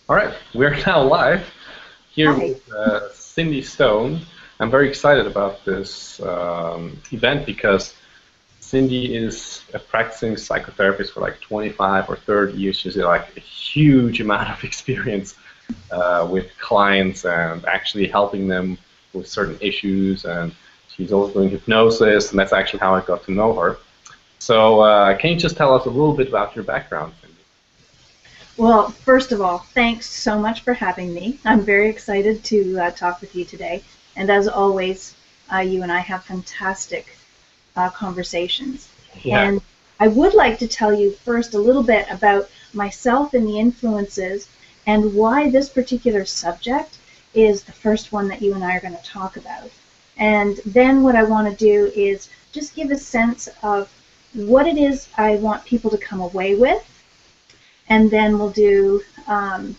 All right, we're now live here Hi. with Cindy Stone. I'm very excited about this event because Cindy is a practicing psychotherapist for like 25 or 30 years. She's like a huge amount of experience with clients and actually helping them with certain issues. And she's also doing hypnosis, and that's actually how I got to know her. So can you just tell us a little bit about your background, Cindy? Well, first of all, thanks so much for having me. I'm very excited to talk with you today. And as always, you and I have fantastic conversations. Yeah. And I would like to tell you first a little bit about myself and the influences and why this particular subject is the first one that you and I are going to talk about. And then what I want to do is just give a sense of what it is I want people to come away with, and then we'll do a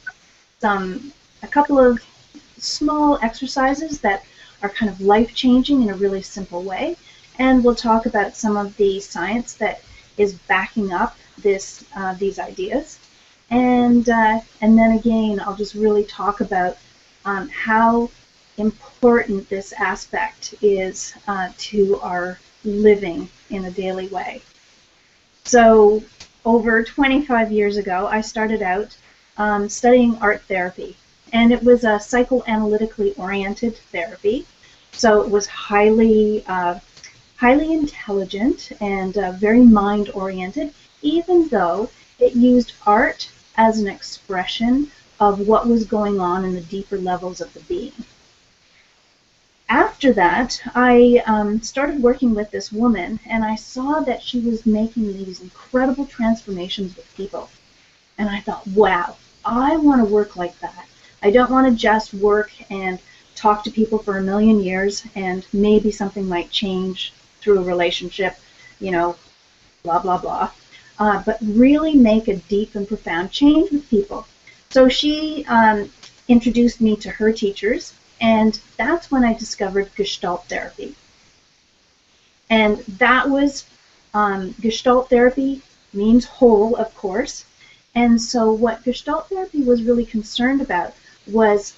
couple of small exercises that are kind of life-changing in a really simple way, and we'll talk about some of the science that is backing up these ideas, and then again I'll just really talk about how important this aspect is to our living in a daily way. So over 25 years ago, I started out studying art therapy, and it was a psychoanalytically oriented therapy. So it was highly intelligent and very mind-oriented, even though it used art as an expression of what was going on in the deeper levels of the being. After that, I started working with this woman, and I saw that she was making these incredible transformations with people. And I thought, wow, I want to work like that. I don't want to just work and talk to people for a million years and maybe something might change through a relationship, you know, blah, blah, blah. But really make a deep and profound change with people. So she introduced me to her teachers, and that's when I discovered Gestalt therapy. And that was, Gestalt therapy means whole, of course. And so what Gestalt therapy was really concerned about was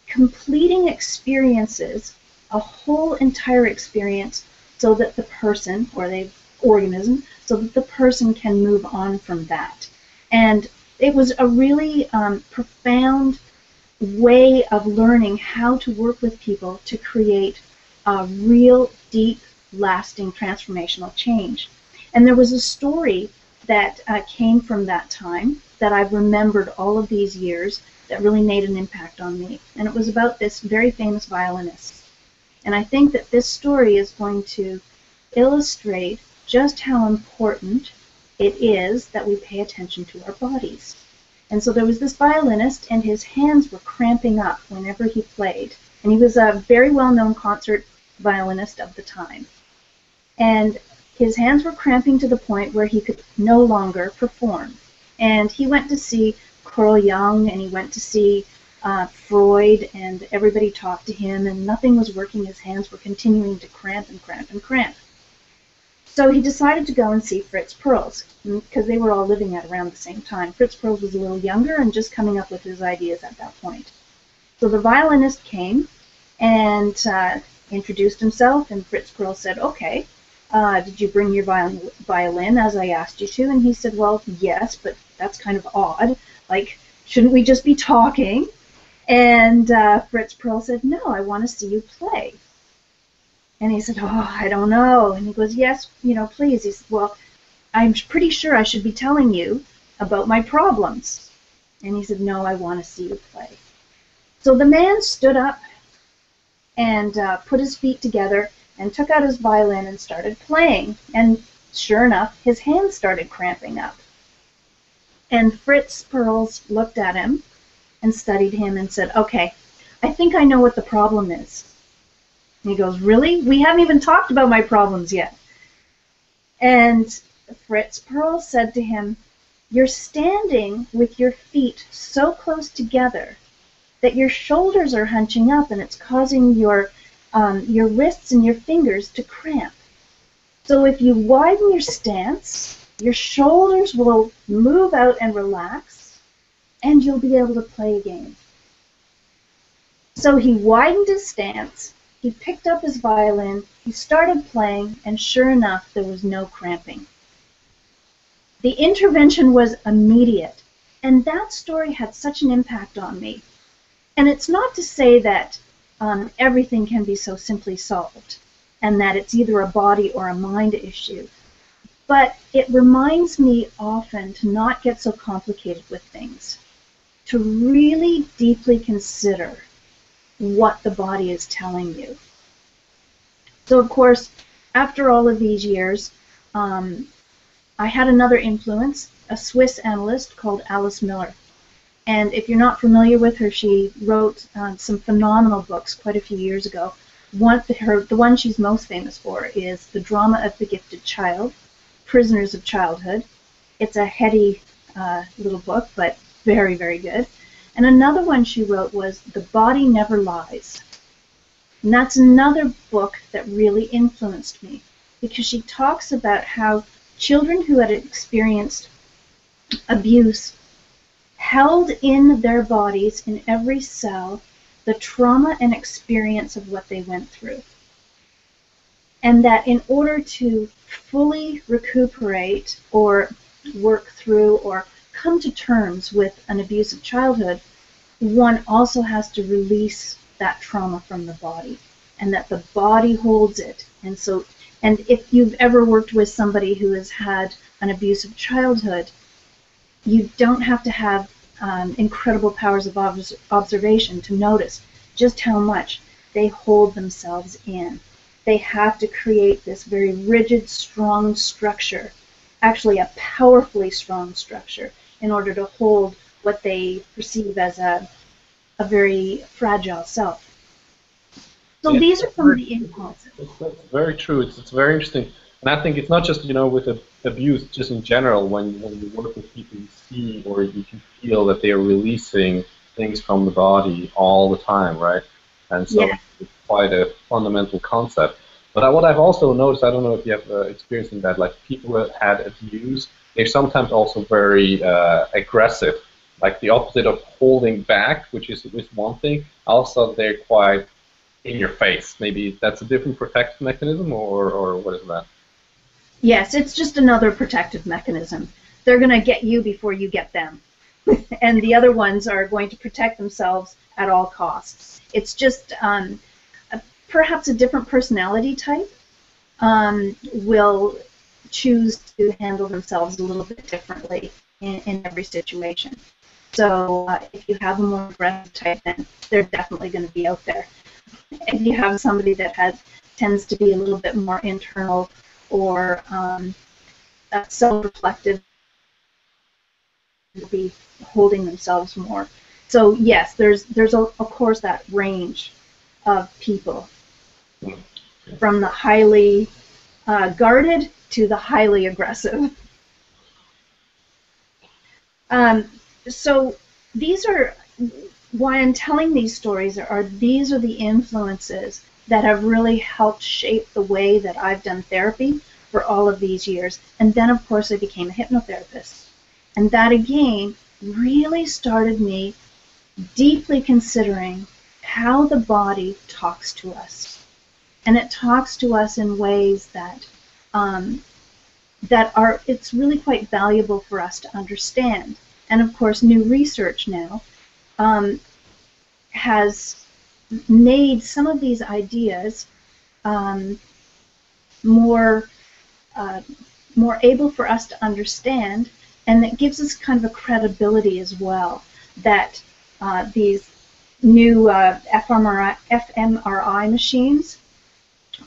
completing experiences, a whole entire experience, so that the person, or the organism, so that the person can move on from that. And it was a really profound way of learning how to work with people to create a real deep, lasting, transformational change. And there was a story that came from that time that I've remembered all of these years that really made an impact on me. And it was about this very famous violinist. And I think that this story is going to illustrate just how important it is that we pay attention to our bodies. And so there was this violinist, and his hands were cramping up whenever he played. And he was a very well-known concert violinist of the time. And his hands were cramping to the point where he could no longer perform. And he went to see Carl Jung, and he went to see Freud, and everybody talked to him, and nothing was working. His hands were continuing to cramp and cramp and cramp. So he decided to go and see Fritz Perls, because they were all living at around the same time. Fritz Perls was a little younger and just coming up with his ideas at that point. So the violinist came and introduced himself, and Fritz Perls said, okay, did you bring your violin as I asked you to? And he said, well, yes, but that's kind of odd. Like, shouldn't we just be talking? And Fritz Perls said, no, I want to see you play. And he said, oh, I don't know. And he goes, yes, please. He said, well, I'm pretty sure I should be telling you about my problems. And he said, no, I want to see you play. So the man stood up and put his feet together and took out his violin and started playing. And sure enough, his hands started cramping up. And Fritz Perls looked at him and studied him and said, okay, I think I know what the problem is. And he goes, really? We haven't even talked about my problems yet. And Fritz Perls said to him, you're standing with your feet so close together that your shoulders are hunching up, and it's causing your wrists and your fingers to cramp. So if you widen your stance, your shoulders will move out and relax, and you'll be able to play again. So he widened his stance, he picked up his violin, he started playing, and sure enough, there was no cramping. The intervention was immediate, and that story had such an impact on me. And it's not to say that everything can be so simply solved, and that it's either a body or a mind issue. But it reminds me often to not get so complicated with things, to really deeply consider what the body is telling you. So, of course, after all of these years, I had another influence, a Swiss analyst called Alice Miller. And if you're not familiar with her, she wrote some phenomenal books quite a few years ago. The one she's most famous for is The Drama of the Gifted Child, Prisoners of Childhood. It's a heady little book, but very, very good. And another one she wrote was The Body Never Lies. And that's another book that really influenced me, because she talks about how children who had experienced abuse held in their bodies, in every cell, the trauma and experience of what they went through. And that in order to fully recuperate or work through or come to terms with an abusive childhood, one also has to release that trauma from the body, and that the body holds it. And if you've ever worked with somebody who has had an abusive childhood, you don't have to have incredible powers of observation to notice just how much they hold themselves in. They have to create this very rigid, strong structure, actually a powerfully strong structure, in order to hold what they perceive as a very fragile self. So these are some of the impulses. That's very true. It's very interesting. And I think it's not just, with abuse, just in general, when you work with people, you see or you can feel that they are releasing things from the body all the time, right? And so it's quite a fundamental concept. But what I've also noticed, I don't know if you have experienced that, like people that had abuse, they're sometimes also very aggressive, like the opposite of holding back, which is one thing. Also, they're quite in your face. Maybe that's a different protective mechanism, or what is that? Yes, it's just another protective mechanism. They're going to get you before you get them. And the other ones are going to protect themselves at all costs. It's just perhaps a different personality type will choose to handle themselves a little bit differently in every situation. So if you have a more aggressive type, then they're definitely going to be out there. If you have somebody that tends to be a little bit more internal or self-reflective, will be holding themselves more. So yes, there's of course that range of people, from the highly guarded to the highly aggressive. So these are why I'm telling these stories. These are the influences that have really helped shape the way that I've done therapy for all of these years. And then, of course, I became a hypnotherapist. And that, again, really started me deeply considering how the body talks to us. And it talks to us in ways that it's really quite valuable for us to understand. And, of course, new research now has made some of these ideas more able for us to understand, and that gives us kind of a credibility as well, that these new fMRI machines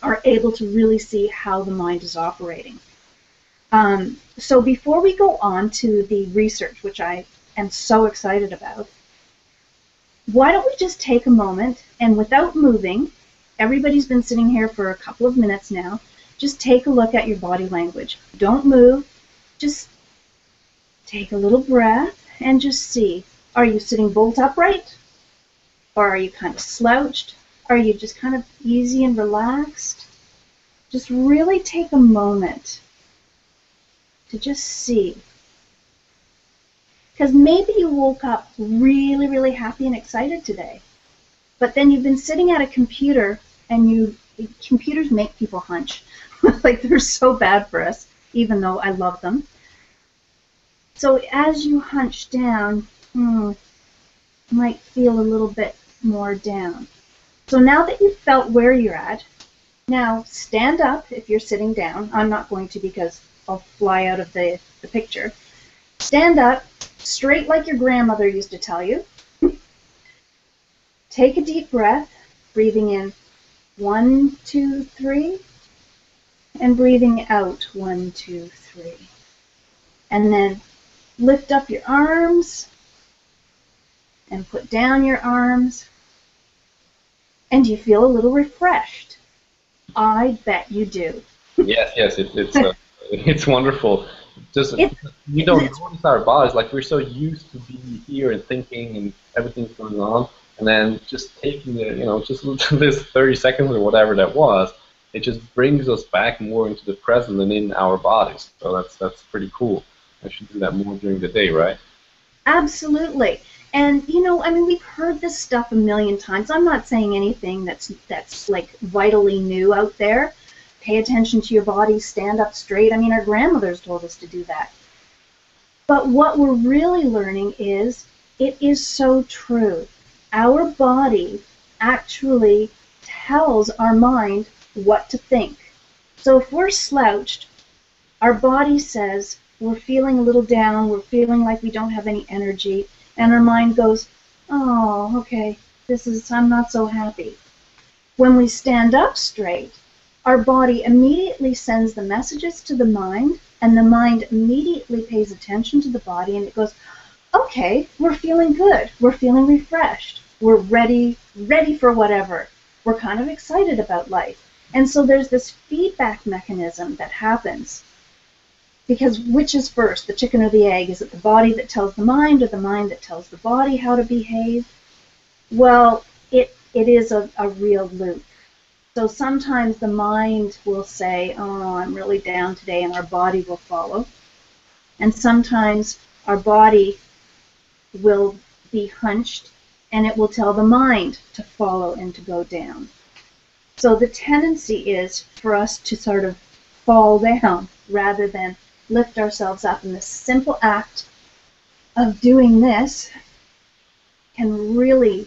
are able to really see how the mind is operating. So before we go on to the research, which I am so excited about, why don't we just take a moment and, without moving, everybody's been sitting here for a couple of minutes now, just take a look at your body language. Don't move, just take a little breath and just see, are you sitting bolt upright? Or are you kind of slouched? Are you just kind of easy and relaxed? Just really take a moment to just see. Because maybe you woke up really, really happy and excited today, but then you've been sitting at a computer, and computers make people hunch. Like, they're so bad for us, even though I love them. So as you hunch down, you might feel a little bit more down. So now that you've felt where you're at, now stand up if you're sitting down. I'm not going to, because I'll fly out of the picture. Stand up, straight like your grandmother used to tell you. Take a deep breath, breathing in 1, 2, 3, and breathing out 1, 2, 3. And then lift up your arms and put down your arms. And you feel a little refreshed. I bet you do. Yes, yes, it's wonderful. Just we don't notice our bodies, like we're so used to be here and thinking and everything's going on, and then just taking the, just this 30 seconds or whatever that was, it just brings us back more into the present and in our bodies. So that's pretty cool. I should do that more during the day, right? Absolutely. And I mean, we've heard this stuff a million times. I'm not saying anything that's like vitally new out there. Pay attention to your body, stand up straight. I mean, our grandmothers told us to do that. But what we're really learning is, it is so true. Our body actually tells our mind what to think. So if we're slouched, our body says we're feeling a little down, we're feeling like we don't have any energy, and our mind goes, oh, okay, I'm not so happy. When we stand up straight, our body immediately sends the messages to the mind, and the mind immediately pays attention to the body, and it goes, okay, we're feeling good, we're feeling refreshed, we're ready for whatever. We're kind of excited about life. And so there's this feedback mechanism that happens. Because which is first, the chicken or the egg? Is it the body that tells the mind, or the mind that tells the body how to behave? Well, it is a real loop. So sometimes the mind will say, oh, I'm really down today, and our body will follow. And sometimes our body will be hunched, and it will tell the mind to follow and to go down. So the tendency is for us to sort of fall down rather than lift ourselves up. And the simple act of doing this can really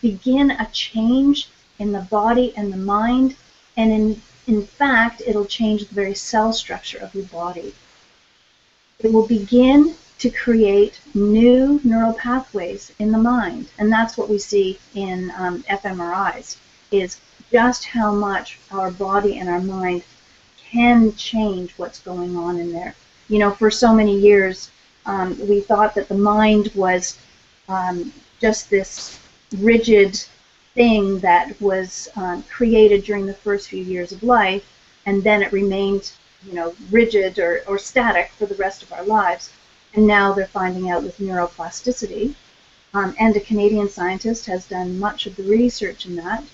begin a change in the body and the mind, and in fact, it'll change the very cell structure of your body. It will begin to create new neural pathways in the mind, and that's what we see in fMRIs, is just how much our body and our mind can change what's going on in there. For so many years, we thought that the mind was just this rigid thing that was created during the first few years of life, and then it remained, rigid or static for the rest of our lives. And now they're finding out with neuroplasticity, and a Canadian scientist has done much of the research in that,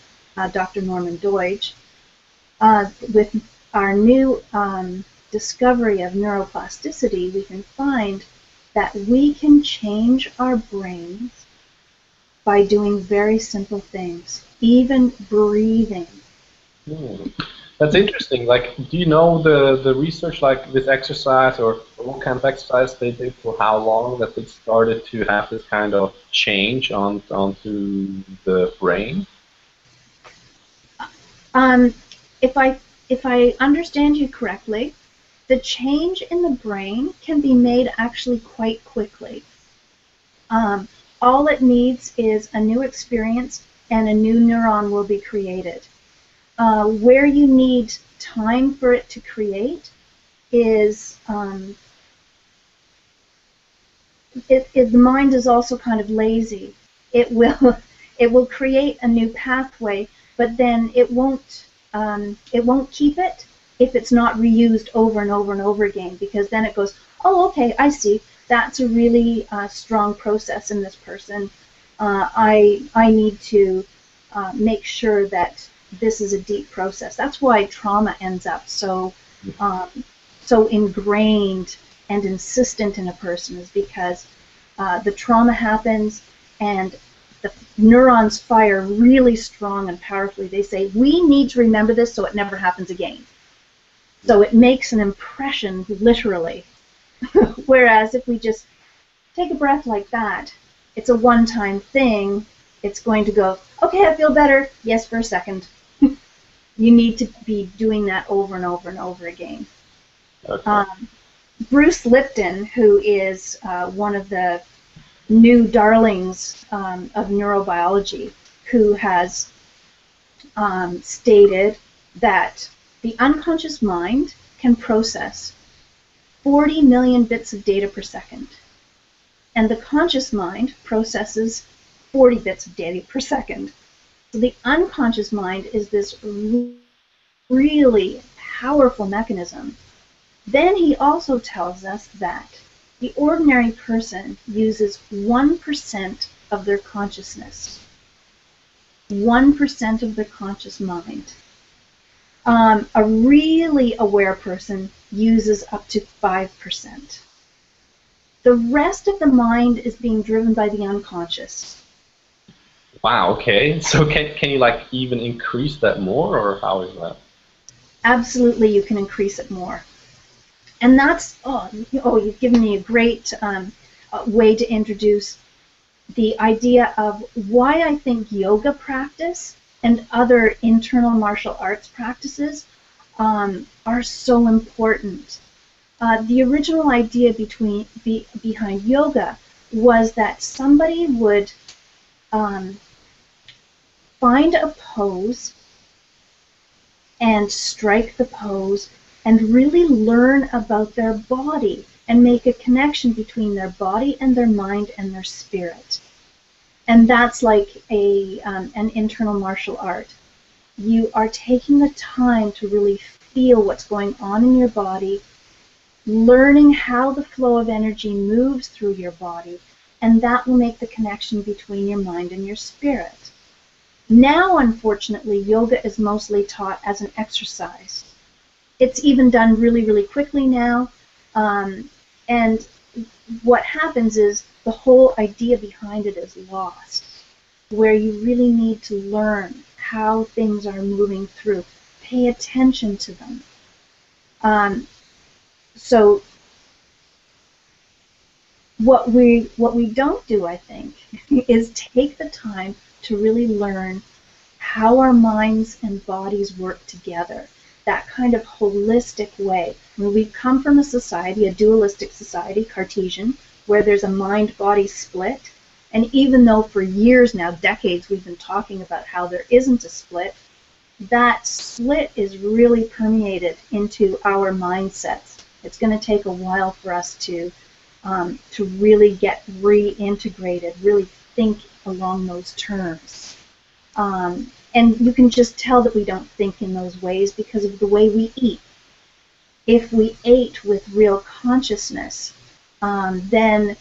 Dr. Norman Deutsch, with our new discovery of neuroplasticity, we can find that we can change our brains by doing very simple things, even breathing. That's interesting. Like, do you know the research, like this exercise, or what kind of exercise they did, for how long that it started to have this kind of change onto the brain? If I understand you correctly, the change in the brain can be made actually quite quickly. All it needs is a new experience, and a new neuron will be created. Where you need time for it to create is the mind is also kind of lazy. It will create a new pathway, but then it won't keep it if it's not reused over and over and over again, because then it goes, oh, okay, I see. That's a really strong process in this person. I need to make sure that this is a deep process. That's why trauma ends up so ingrained and insistent in a person, is because the trauma happens and the neurons fire really strong and powerfully. They say, we need to remember this so it never happens again. So it makes an impression, literally. Whereas if we just take a breath like that, it's a one-time thing. It's going to go, okay, I feel better. Yes, for a second. You need to be doing that over and over and over again. Okay. Bruce Lipton, who is one of the new darlings of neurobiology, who has stated that the unconscious mind can process 40 million bits of data per second, and the conscious mind processes 40 bits of data per second. So the unconscious mind is this really powerful mechanism. Then he also tells us that the ordinary person uses 1% of their consciousness, 1% of their conscious mind. A really aware person uses up to 5%. The rest of the mind is being driven by the unconscious. Wow, okay. So can you like even increase that more, or how is that? Absolutely, you can increase it more. And that's, you've given me a great way to introduce the idea of why I think yoga practice and other internal martial arts practices are so important. The original idea behind yoga was that somebody would find a pose and strike the pose and really learn about their body and make a connection between their body and their mind and their spirit. And that's like an internal martial art. You are taking the time to really feel what's going on in your body, learning how the flow of energy moves through your body, and that will make the connection between your mind and your spirit. Now, unfortunately, yoga is mostly taught as an exercise. It's even done really, really quickly now. And what happens is the whole idea behind it is lost, where you really need to learn how things are moving through. Pay attention to them. So what we don't do, I think, is take the time to really learn how our minds and bodies work together, that kind of holistic way. I mean, we've come from a society, a dualistic society, Cartesian, where there's a mind-body split. And even though for years now, decades, we've been talking about how there isn't a split, that split is really permeated into our mindsets. It's going to take a while for us to really get reintegrated, really think along those terms. And you can just tell that we don't think in those ways because of the way we eat. If we ate with real consciousness, then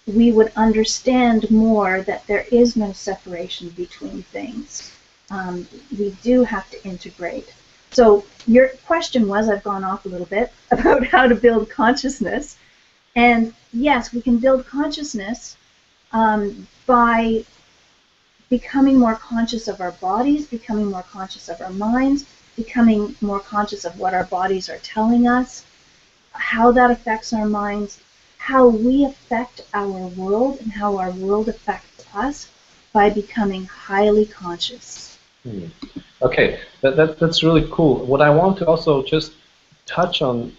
we would understand more that there is no separation between things. We do have to integrate. So your question was, I've gone off a little bit, about how to build consciousness. And yes, we can build consciousness by becoming more conscious of our bodies, becoming more conscious of our minds, becoming more conscious of what our bodies are telling us, how that affects our minds, how we affect our world, and how our world affects us by becoming highly conscious. Okay, that's really cool. What I want to also just touch on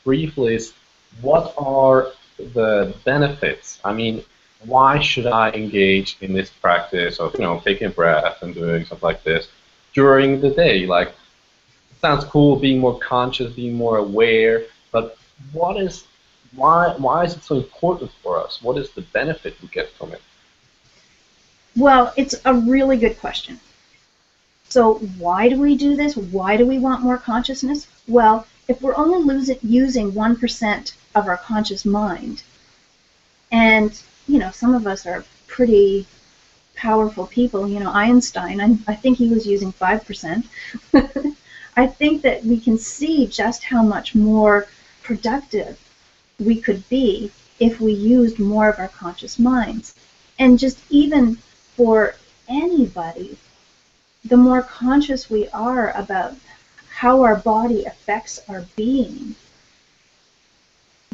briefly is what are the benefits? I mean, why should I engage in this practice of, taking a breath and doing stuff like this during the day? Like, it sounds cool, being more conscious, being more aware, but why is it so important for us? What is the benefit we get from it? Well, it's a really good question. So why do we do this? Why do we want more consciousness? Well, if we're only using 1% of our conscious mind, and some of us are pretty powerful people. Einstein, I think he was using 5%. I think that we can see just how much more productive we could be if we used more of our conscious minds. And just even for anybody, the more conscious we are about how our body affects our being,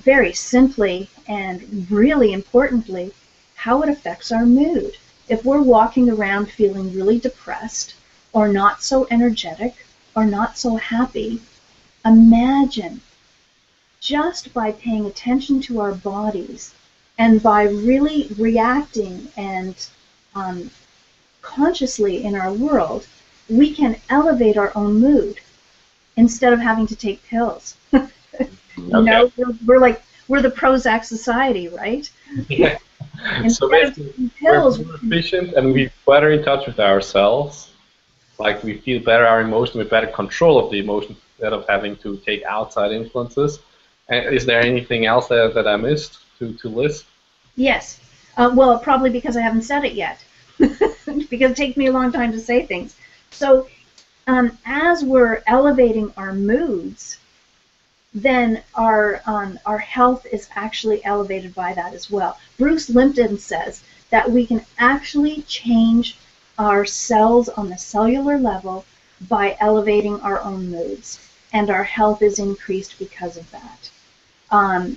very simply and really importantly, how it affects our mood. If we're walking around feeling really depressed or not so energetic or not so happy, imagine just by paying attention to our bodies and by really reacting and consciously in our world, we can elevate our own mood instead of having to take pills. You know, we're the Prozac society, right? Yeah. So Instead of basically, taking we're pills, more efficient and we're better in touch with ourselves. Like we feel better our emotion, with better control of the emotion instead of having to take outside influences. And is there anything else that I missed to list? yes. Well, probably because I haven't said it yet, because it takes me a long time to say things. So as we're elevating our moods, then our health is actually elevated by that as well. Bruce Lipton says that we can actually change our cells on the cellular level by elevating our own moods, and our health is increased because of that.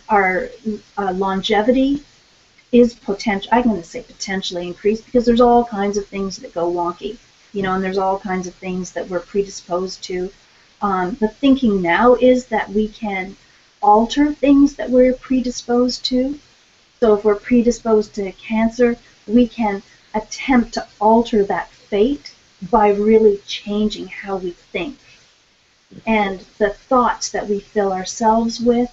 Our longevity is potential. I'm going to say potentially increased because there's all kinds of things that go wonky, you know, and there's all kinds of things that we're predisposed to. The thinking now is that we can alter things that we're predisposed to. So if we're predisposed to cancer, we can attempt to alter that fate by really changing how we think. And the thoughts that we fill ourselves with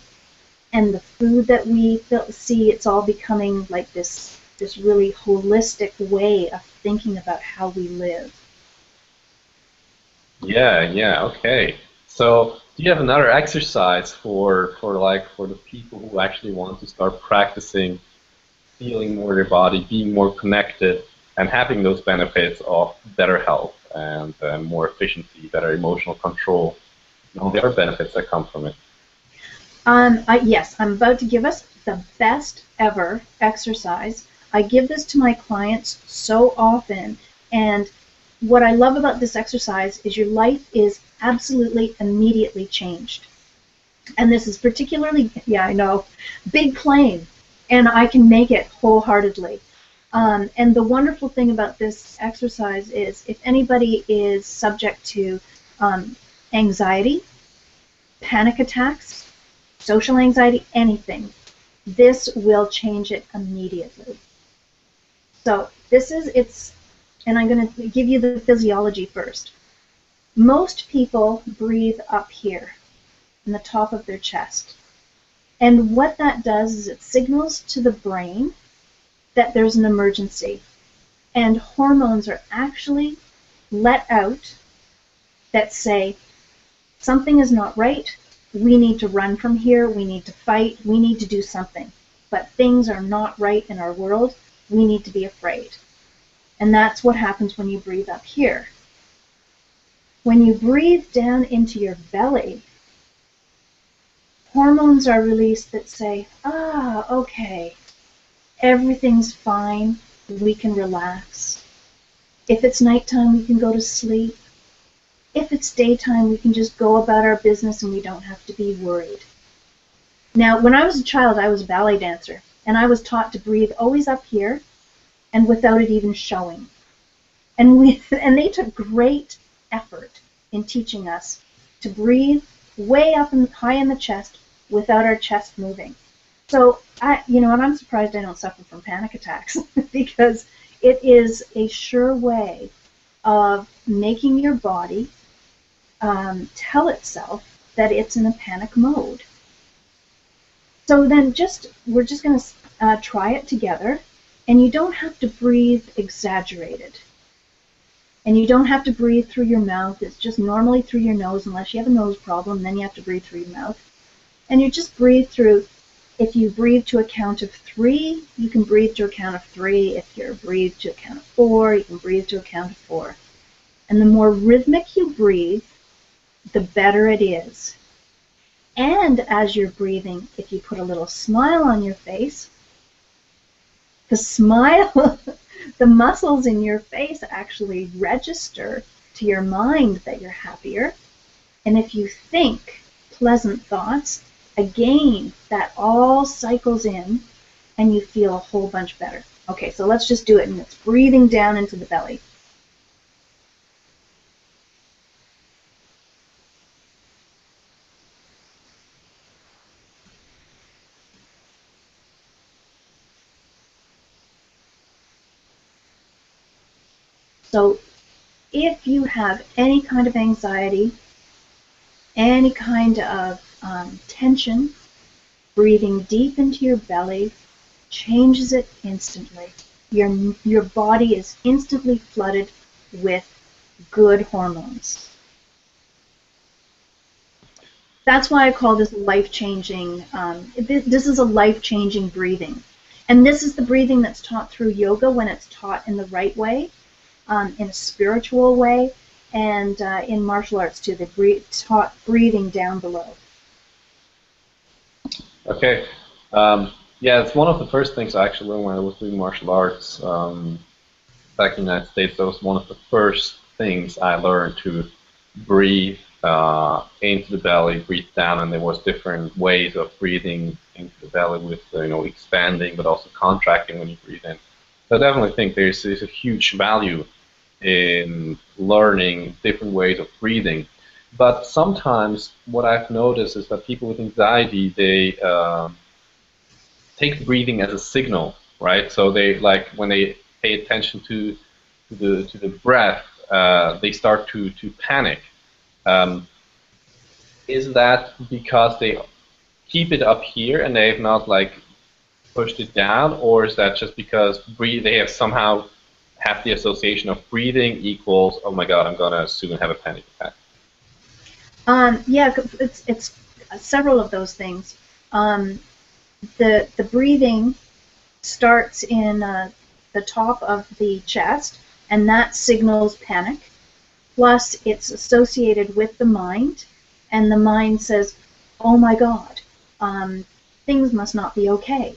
and the food that we see, it's all becoming like this really holistic way of thinking about how we live. Yeah, okay. So do you have another exercise for the people who actually want to start practicing feeling more their body, being more connected, and having those benefits of better health and more efficiency, better emotional control, and all the other benefits that come from it? Yes, I'm about to give us the best ever exercise. I give this to my clients so often, and what I love about this exercise is your life is absolutely immediately changed. And this is particularly, yeah, I know, big claim, and I can make it wholeheartedly. And the wonderful thing about this exercise is if anybody is subject to anxiety, panic attacks, social anxiety, anything, this will change it immediately. So and I'm going to give you the physiology first. Most people breathe up here in the top of their chest. And what that does is it signals to the brain that there's an emergency. And hormones are actually let out that say, something is not right, we need to run from here, we need to fight, we need to do something. But things are not right in our world, we need to be afraid. And that's what happens when you breathe up here. When you breathe down into your belly, hormones are released that say, okay, everything's fine, we can relax. If it's nighttime, we can go to sleep. If it's daytime, we can just go about our business and we don't have to be worried. Now, when I was a child, I was a ballet dancer, and I was taught to breathe always up here and without it even showing. And they took great effort in teaching us to breathe way up and high in the chest without our chest moving. So, and I'm surprised I don't suffer from panic attacks because it is a sure way of making your body tell itself that it's in a panic mode. So then we're just going to try it together, and you don't have to breathe exaggerated. And you don't have to breathe through your mouth. It's just normally through your nose, unless you have a nose problem, then you have to breathe through your mouth. And you just breathe through. If you breathe to a count of 3, you can breathe to a count of 3. If you breathe to a count of 4, you can breathe to a count of 4. And the more rhythmic you breathe, the better it is. And as you're breathing, if you put a little smile on your face, the smile, the muscles in your face actually register to your mind that you're happier. And if you think pleasant thoughts, again, that all cycles in and you feel a whole bunch better. Okay, so let's just do it, and it's breathing down into the belly. So if you have any kind of anxiety, any kind of tension, breathing deep into your belly changes it instantly. Your body is instantly flooded with good hormones. That's why I call this life-changing. This is a life-changing breathing. And this is the breathing that's taught through yoga when it's taught in the right way, in a spiritual way, and in martial arts too. They taught breathing down below. Okay. Yeah, it's one of the first things I actually learned when I was doing martial arts back in the United States. That was one of the first things I learned, to breathe into the belly, breathe down, and there was different ways of breathing into the belly with expanding but also contracting when you breathe in. So I definitely think there's a huge value in learning different ways of breathing. But sometimes what I've noticed is that people with anxiety, they take the breathing as a signal, right? So they, like, when they pay attention to the breath, they start to panic. Um, is that because they keep it up here and they've not like pushed it down, or is that just because they have somehow have the association of breathing equals, oh my God, I'm gonna soon have a panic attack? Yeah, it's several of those things. The breathing starts in the top of the chest, and that signals panic. Plus, it's associated with the mind, and the mind says, "Oh my God, things must not be okay."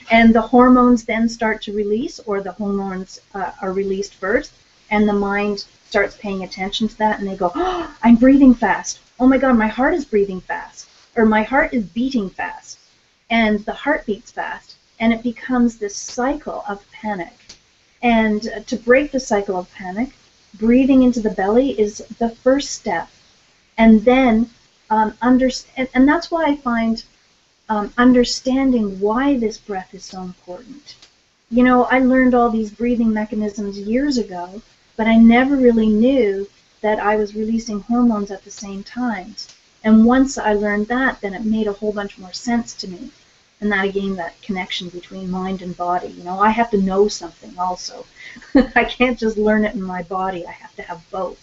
And the hormones then start to release, or the hormones are released first, and the mind starts paying attention to that, and they go, "Oh, I'm breathing fast. Oh my God, my heart is breathing fast, or my heart is beating fast," and the heart beats fast, and it becomes this cycle of panic. And to break the cycle of panic, breathing into the belly is the first step. And then, and that's why I find understanding why this breath is so important. You know, I learned all these breathing mechanisms years ago, but I never really knew that I was releasing hormones at the same time. And once I learned that, then it made a whole bunch more sense to me. And that, again, that connection between mind and body. You know, I have to know something also. I can't just learn it in my body. I have to have both.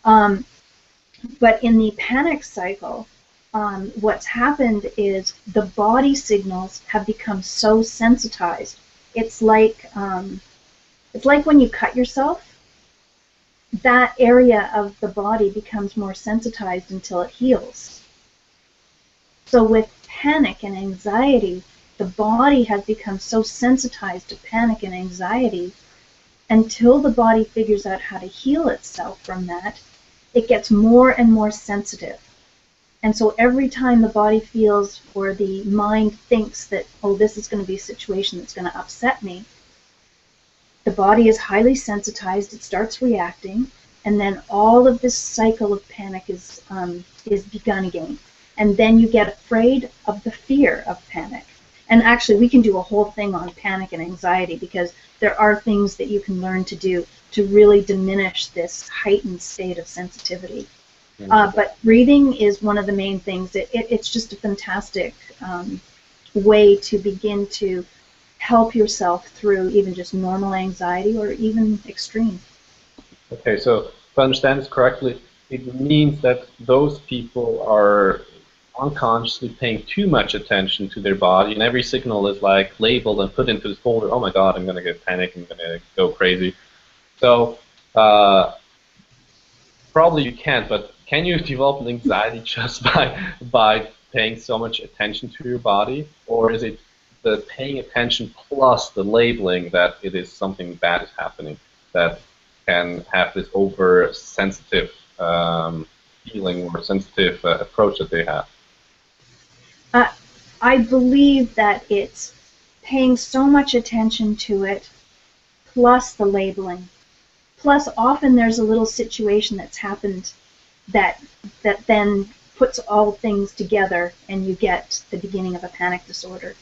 But in the panic cycle, what's happened is the body signals have become so sensitized. It's like when you cut yourself, that area of the body becomes more sensitized until it heals. So with panic and anxiety, the body has become so sensitized to panic and anxiety until the body figures out how to heal itself from that, it gets more and more sensitive. And so every time the body feels, or the mind thinks that, oh, this is going to be a situation that's going to upset me, the body is highly sensitized, it starts reacting, and then all of this cycle of panic is begun again. And then you get afraid of the fear of panic. And actually, we can do a whole thing on panic and anxiety, because there are things that you can learn to do to really diminish this heightened state of sensitivity. But breathing is one of the main things. It's just a fantastic way to begin to help yourself through even just normal anxiety or even extreme. Okay, so if I understand this correctly, it means that those people are unconsciously paying too much attention to their body, and every signal is like labeled and put into this folder. Oh my God, I'm going to get panic, I'm going to go crazy. So probably you can't, but can you develop an anxiety just by paying so much attention to your body, or is it the paying attention plus the labeling that it is something bad is happening that can have this over-sensitive feeling or sensitive approach that they have? I believe that it's paying so much attention to it plus the labeling. Plus, often there's a little situation that's happened that then puts all things together, and you get the beginning of a panic disorder.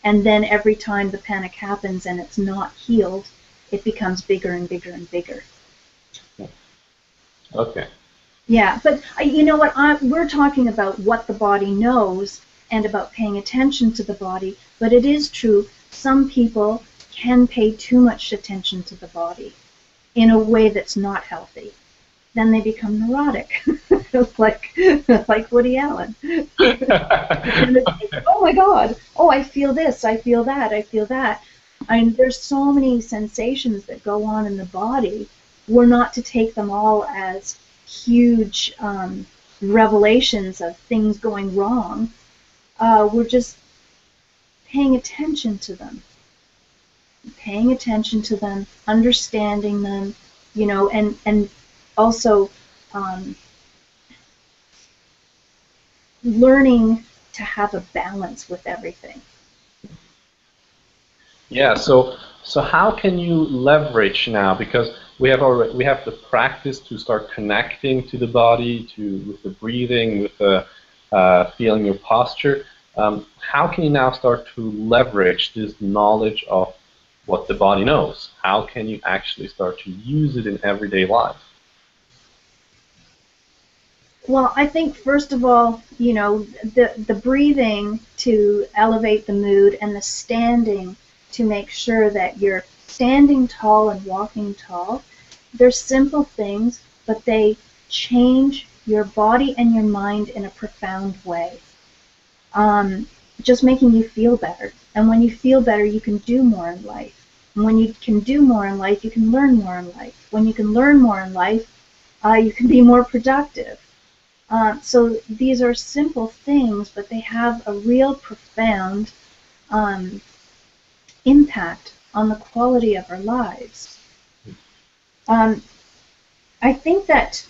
And then every time the panic happens and it's not healed, it becomes bigger and bigger and bigger. Okay. Yeah, but you know what? We're talking about what the body knows and about paying attention to the body, but it is true, some people can pay too much attention to the body in a way that's not healthy. Then they become neurotic, like Woody Allen. Oh my God! Oh, I feel this, I feel that, I feel that. I mean, there's so many sensations that go on in the body. We're not to take them all as huge revelations of things going wrong. We're just paying attention to them. Paying attention to them, understanding them, you know, and also learning to have a balance with everything. Yeah, so how can you leverage now? Because we have the practice to start connecting to the body, with the breathing, with the feeling your posture. How can you now start to leverage this knowledge of what the body knows? How can you actually start to use it in everyday life? Well, I think first of all, you know, the breathing to elevate the mood, and the standing to make sure that you're standing tall and walking tall. They're simple things, but they change your body and your mind in a profound way. Just making you feel better. And when you feel better, you can do more in life. And when you can do more in life, you can learn more in life. When you can learn more in life, you can be more productive. So these are simple things, but they have a real profound impact on the quality of our lives. I think that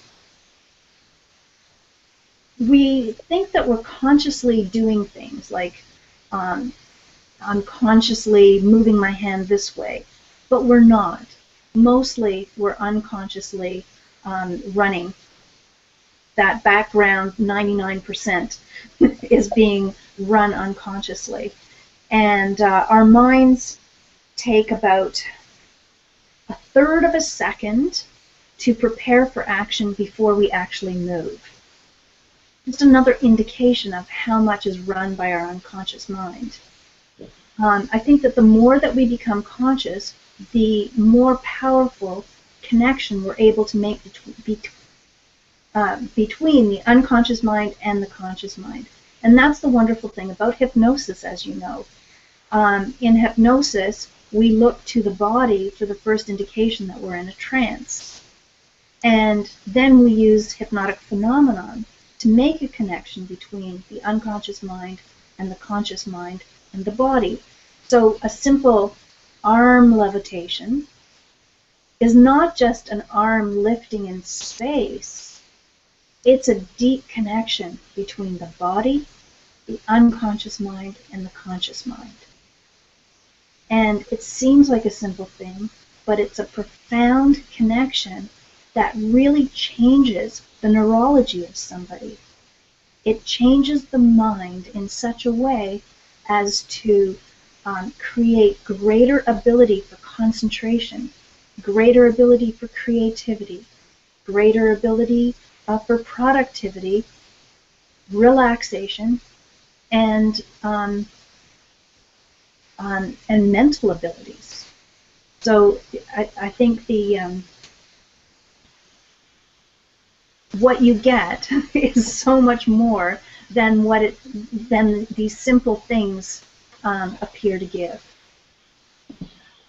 we think that we're consciously doing things, like I'm consciously moving my hand this way, but we're not. Mostly we're unconsciously running. That background 99% is being run unconsciously. And our minds take about a third of a second to prepare for action before we actually move. Just another indication of how much is run by our unconscious mind. I think that the more that we become conscious, the more powerful connection we're able to make between the unconscious mind and the conscious mind. And that's the wonderful thing about hypnosis, as you know. In hypnosis, we look to the body for the first indication that we're in a trance. And then we use hypnotic phenomenon to make a connection between the unconscious mind and the conscious mind and the body. So a simple arm levitation is not just an arm lifting in space. It's a deep connection between the body, the unconscious mind, and the conscious mind. And it seems like a simple thing, but it's a profound connection that really changes the neurology of somebody. It changes the mind in such a way as to create greater ability for concentration, greater ability for creativity, greater ability for productivity, relaxation, and mental abilities. So I think what you get is so much more than than these simple things appear to give.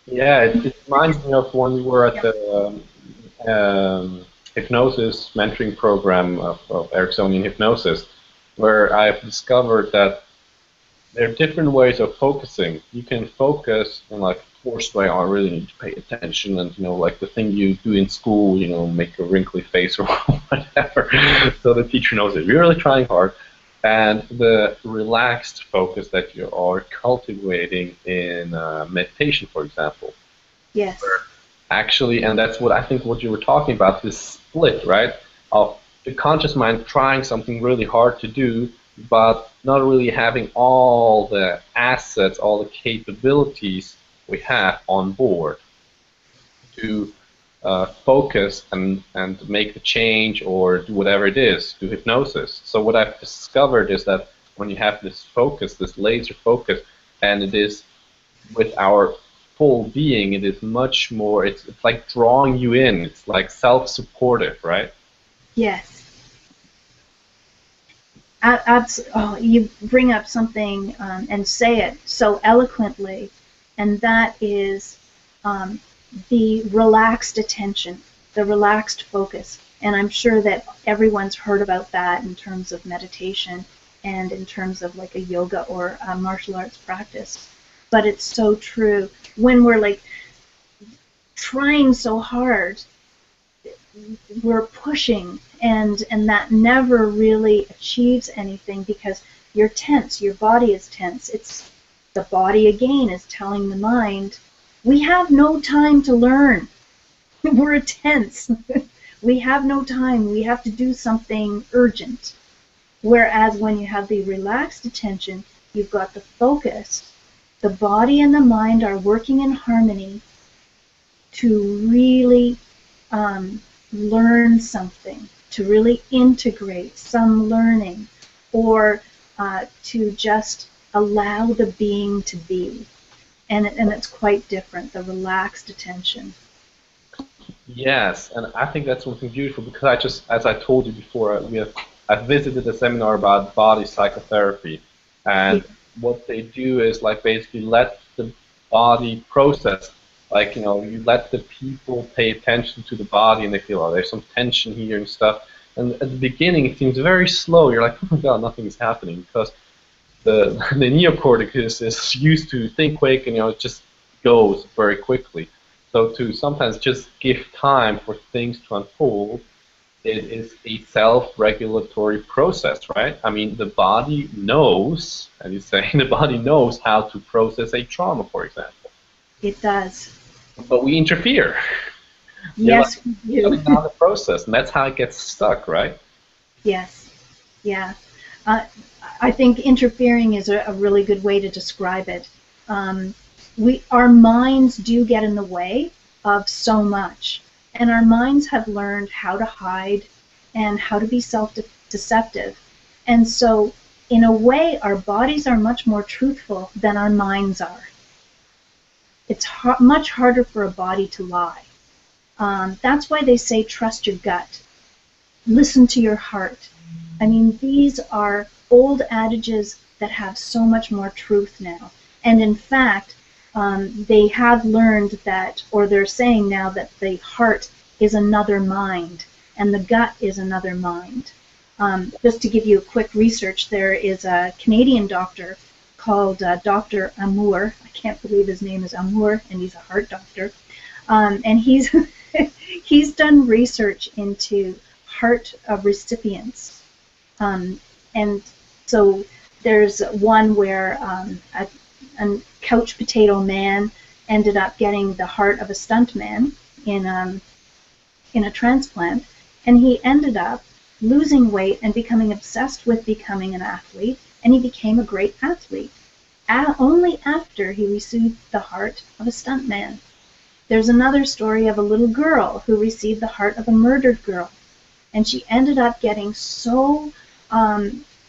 Yeah, it reminds me of when we were at the hypnosis mentoring program of Ericksonian hypnosis, where I've discovered that there are different ways of focusing. You can focus in like a forced way. I really need to pay attention, and like the thing you do in school, make a wrinkly face or whatever, so the teacher knows that you're really trying hard. And the relaxed focus that you are cultivating in meditation, for example. Yes. Actually, and that's what I think what you were talking about, this split, right? Of the conscious mind trying something really hard to do, but not really having all the assets, all the capabilities we have on board to focus and make the change or do whatever it is, do hypnosis. So what I've discovered is that when you have this focus, this laser focus, and it is with our full being, it is much more, it's like drawing you in, it's like self-supportive, right? Yes. Oh, you bring up something and say it so eloquently, and that is the relaxed attention, the relaxed focus. And I'm sure that everyone's heard about that in terms of meditation and in terms of like a yoga or a martial arts practice. But it's so true. When we're like trying so hard, we're pushing, and that never really achieves anything because you're tense, your body is tense. It's the body again is telling the mind, we have no time to learn. We're tense. We have no time. We have to do something urgent. Whereas when you have the relaxed attention, you've got the focus. The body and the mind are working in harmony to really learn something, to really integrate some learning, or to just allow the being to be. And it's quite different, the relaxed attention. Yes, and I think that's something beautiful because I just, as I told you before, I visited a seminar about body psychotherapy, and what they do is like basically let the body process. Like, you let the people pay attention to the body and they feel, oh, there's some tension here and stuff. And at the beginning, it seems very slow. You're like, oh my God, nothing's happening because the neocortex is used to think quick and, it just goes very quickly. So to sometimes just give time for things to unfold, it is a self-regulatory process, right? I mean, the body knows, as you say, the body knows how to process a trauma, for example. It does. But we interfere. Yes, we do. Shutting down the process, and that's how it gets stuck, right? Yes. Yeah. I think interfering is a really good way to describe it. Our minds do get in the way of so much, and our minds have learned how to hide and how to be self-deceptive. And so, in a way, our bodies are much more truthful than our minds are. It's much harder for a body to lie. That's why they say trust your gut. Listen to your heart. I mean, these are old adages that have so much more truth now. And in fact, they have learned that, or they're saying now that the heart is another mind and the gut is another mind. Just to give you a quick research, there is a Canadian doctor called Dr. Amour. I can't believe his name is Amour, and he's a heart doctor. And he's he's done research into heart recipients. And so there's one where a couch potato man ended up getting the heart of a stunt man in a transplant, and he ended up losing weight and becoming obsessed with becoming an athlete, and he became a great athlete only after he received the heart of a stuntman. There's another story of a little girl who received the heart of a murdered girl, and she ended up getting so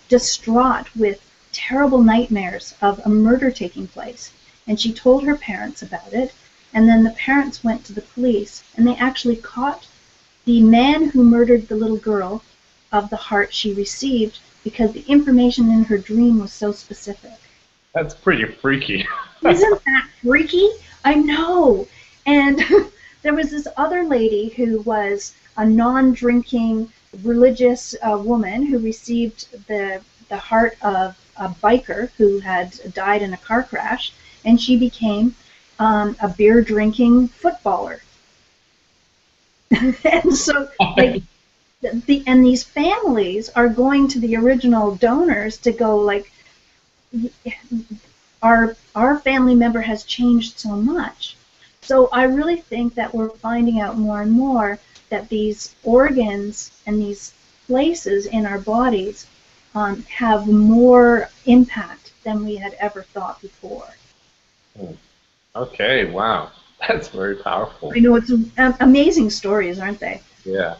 distraught with terrible nightmares of a murder taking place. And she told her parents about it, and then the parents went to the police, and they actually caught the man who murdered the little girl of the heart she received because the information in her dream was so specific. That's pretty freaky. Isn't that freaky? I know. And there was this other lady who was a non-drinking religious woman who received the heart of a biker who had died in a car crash, and she became a beer-drinking footballer. And so, like, and these families are going to the original donors to go, like, our family member has changed so much. So I really think that we're finding out more and more that these organs and these places in our bodies have more impact than we had ever thought before. Okay, wow. That's very powerful. I know, it's amazing stories, aren't they? Yeah.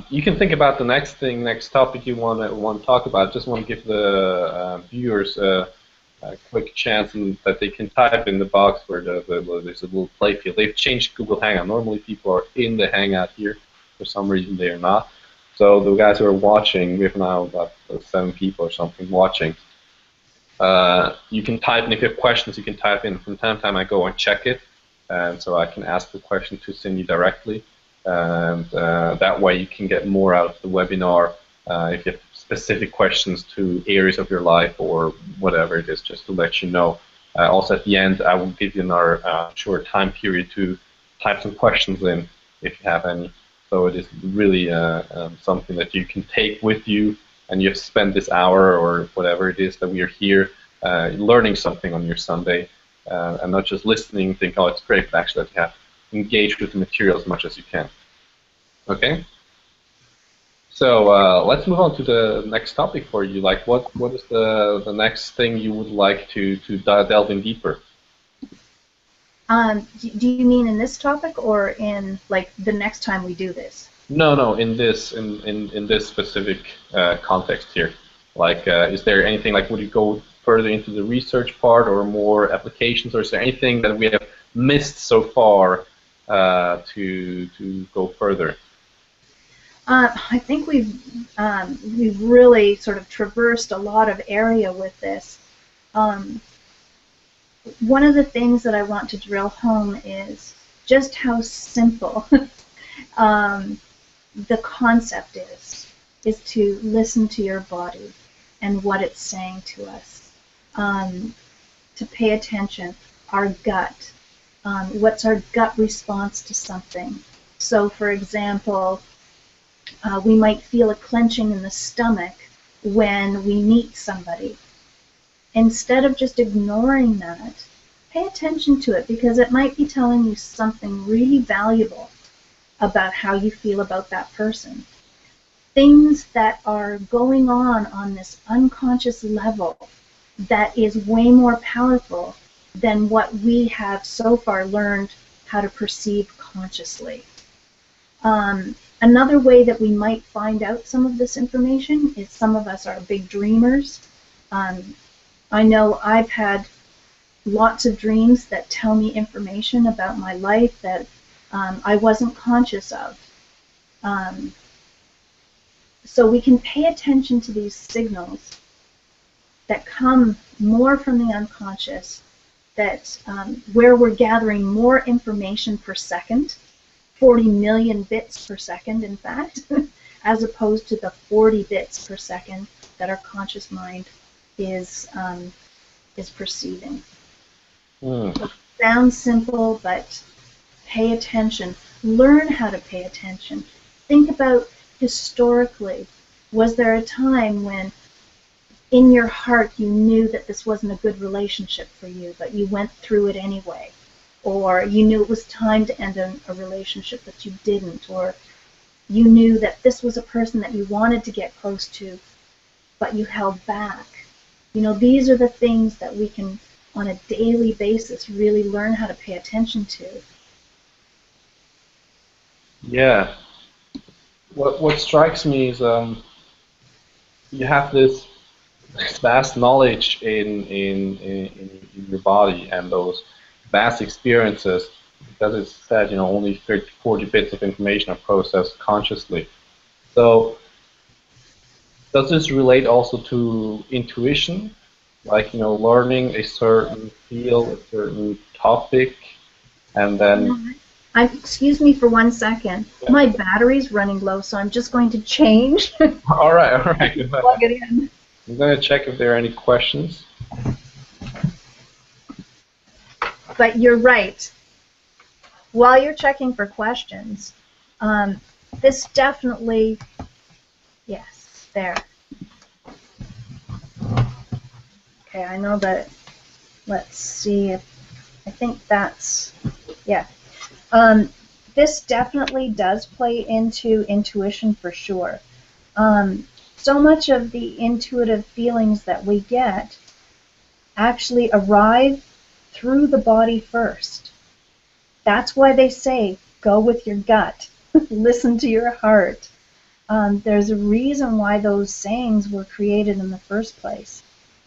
You can think about the next topic you want to talk about. Just want to give the viewers a quick chance that they can type in the box where there's a little play field. They've changed Google Hangout. Normally people are in the Hangout here. For some reason they are not. So the guys who are watching, we have now about 7 people or something watching. You can type in, if you have questions, you can type in. From time to time I go and check it, and so I can ask the question to Cindy directly. And that way you can get more out of the webinar if you have specific questions to areas of your life or whatever it is, just to let you know. Also at the end I will give you another short time period to type some questions in if you have any. So it is really something that you can take with you, and you have spent this hour or whatever it is that we are here learning something on your Sunday, and not just listening, think, oh, it's great, but actually that you have engaged with the material as much as you can. Okay? So let's move on to the next topic for you. Like, what is the next thing you would like to delve in deeper? Do you mean in this topic or in, like, the next time we do this? No, in this specific context here. Like, is there anything, like, would you go further into the research part or more applications, or is there anything that we have missed so far to go further? I think we've really sort of traversed a lot of area with this. One of the things that I want to drill home is just how simple the concept is to listen to your body and what it's saying to us, to pay attention, our gut, what's our gut response to something. So, for example, we might feel a clenching in the stomach when we meet somebody. Instead of just ignoring that, pay attention to it, because it might be telling you something really valuable about how you feel about that person. Things that are going on this unconscious level that is way more powerful than what we have so far learned how to perceive consciously. Another way that we might find out some of this information is some of us are big dreamers. I know I've had lots of dreams that tell me information about my life that I wasn't conscious of. So we can pay attention to these signals that come more from the unconscious, that where we're gathering more information per second, 40 million bits per second, in fact, as opposed to the 40 bits per second that our conscious mind is perceiving. So it sounds simple, but pay attention. Learn how to pay attention. Think about historically, was there a time when in your heart you knew that this wasn't a good relationship for you, but you went through it anyway? Or you knew it was time to end a relationship, but you didn't? Or you knew that this was a person that you wanted to get close to, but you held back? You know, these are the things that we can, on a daily basis, really learn how to pay attention to. Yeah. What strikes me is you have this vast knowledge in your body, and those vast experiences, because it's said, you know, only 30, 40 bits of information are processed consciously. So does this relate also to intuition? Like, you know, learning a certain field, a certain topic, and then Excuse me for 1 second. Yeah. My battery's running low, so I'm just going to change. All right, all right. Plug it in. I'm going to check if there are any questions. But you're right. While you're checking for questions, this definitely, yes, there. Okay, I know that, let's see if, I think that's, yeah. This definitely does play into intuition for sure. So much of the intuitive feelings that we get actually arrive through the body first. That's why they say, go with your gut, listen to your heart. There's a reason why those sayings were created in the first place.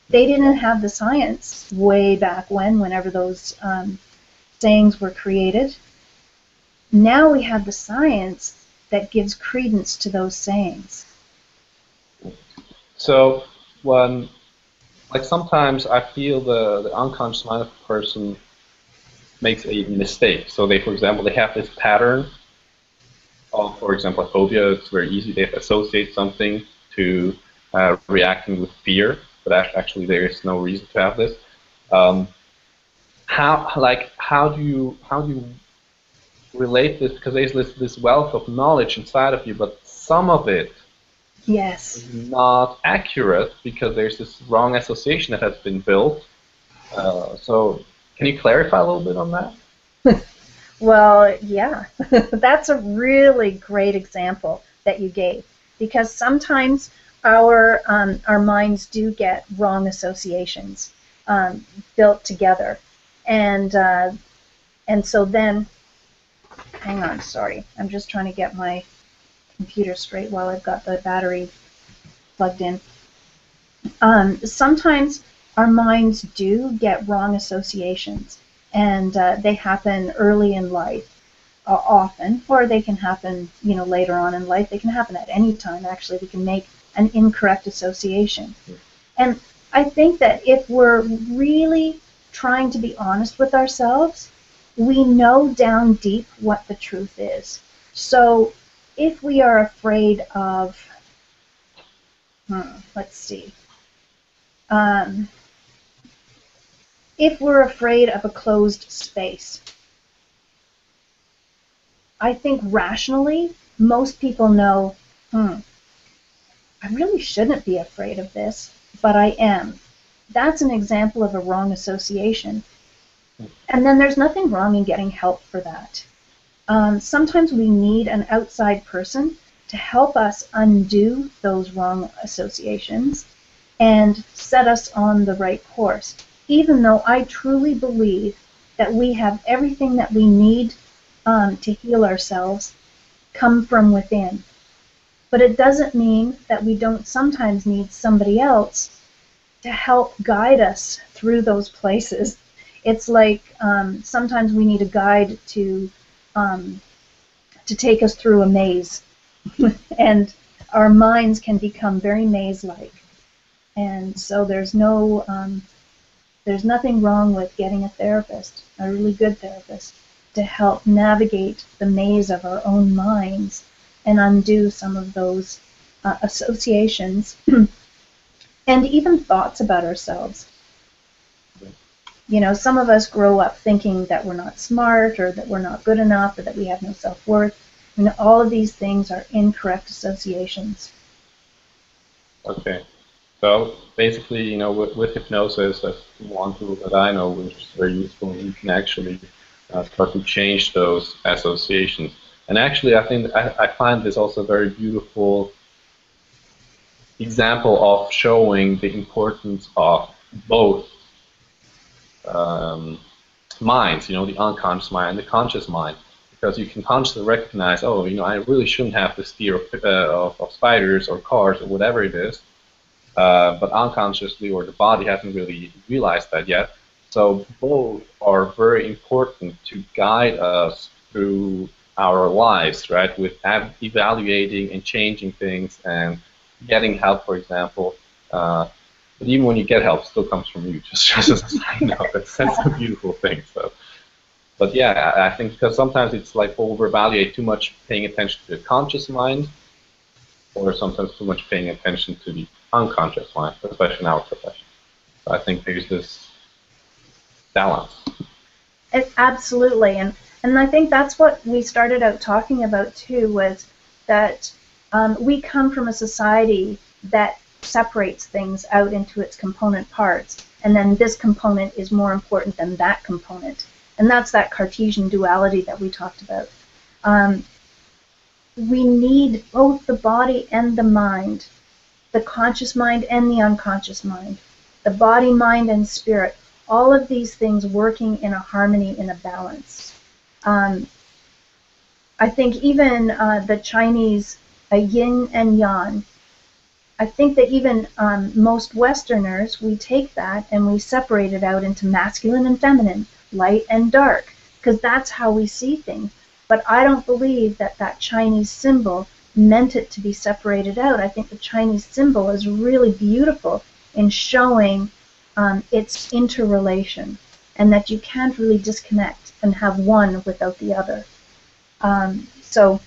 They didn't have the science way back whenever those sayings were created. Now we have the science that gives credence to those sayings. So when, like sometimes I feel the unconscious mind of a person makes a mistake. So they, for example, they have this pattern of, for example, a phobia. It's very easy. They associate something to reacting with fear, but actually there is no reason to have this. How do you relate this? Because there's this wealth of knowledge inside of you, but some of it Yes. is not accurate because there's this wrong association that has been built. So can you clarify a little bit on that? Well, yeah, that's a really great example that you gave, because sometimes our minds do get wrong associations built together, and so then, hang on, sorry, I'm just trying to get my computer straight while I've got the battery plugged in. Sometimes our minds do get wrong associations, and they happen early in life, often, or they can happen, later on in life. They can happen at any time. Actually, we can make an incorrect association. And I think that if we're really trying to be honest with ourselves, we know down deep what the truth is. So if we are afraid of, let's see, if we're afraid of a closed space, I think rationally, most people know, I really shouldn't be afraid of this, but I am. That's an example of a wrong association. And then there's nothing wrong in getting help for that. Sometimes we need an outside person to help us undo those wrong associations and set us on the right course, even though I truly believe that we have everything that we need to heal ourselves come from within. But it doesn't mean that we don't sometimes need somebody else to help guide us through those places. It's like sometimes we need a guide to take us through a maze, and our minds can become very maze-like. And so there's nothing wrong with getting a therapist, a really good therapist, to help navigate the maze of our own minds and undo some of those associations and even thoughts about ourselves. Some of us grow up thinking that we're not smart, or that we're not good enough, or that we have no self-worth. All of these things are incorrect associations. Okay. So basically, with hypnosis, that's one tool that I know which is very useful. You can actually start to change those associations. And actually, I think I find this also a very beautiful example of showing the importance of both minds, the unconscious mind and the conscious mind, because you can consciously recognize, oh, I really shouldn't have this fear of spiders or cars or whatever it is, but unconsciously, or the body hasn't really realized that yet. So both are very important to guide us through our lives, right, with evaluating and changing things and getting help, for example. But even when you get help, it still comes from you, just as I know. That's a beautiful thing. So, But yeah, I think because sometimes it's like overvaluate too much paying attention to the conscious mind, or sometimes too much paying attention to the unconscious mind, especially in our profession. So I think there's this balance. Absolutely, and I think that's what we started out talking about too, was that we come from a society that separates things out into its component parts, and then this component is more important than that component, and that's that Cartesian duality that we talked about. Um, we need both the body and the mind, the conscious mind and the unconscious mind, the body, mind, and spirit, all of these things working in a harmony, in a balance. Um, I think even the Chinese yin and yang, I think that even most Westerners, we take that and we separate it out into masculine and feminine, light and dark, because that's how we see things. But I don't believe that that Chinese symbol meant it to be separated out. I think the Chinese symbol is really beautiful in showing its interrelation, and that you can't really disconnect and have one without the other. So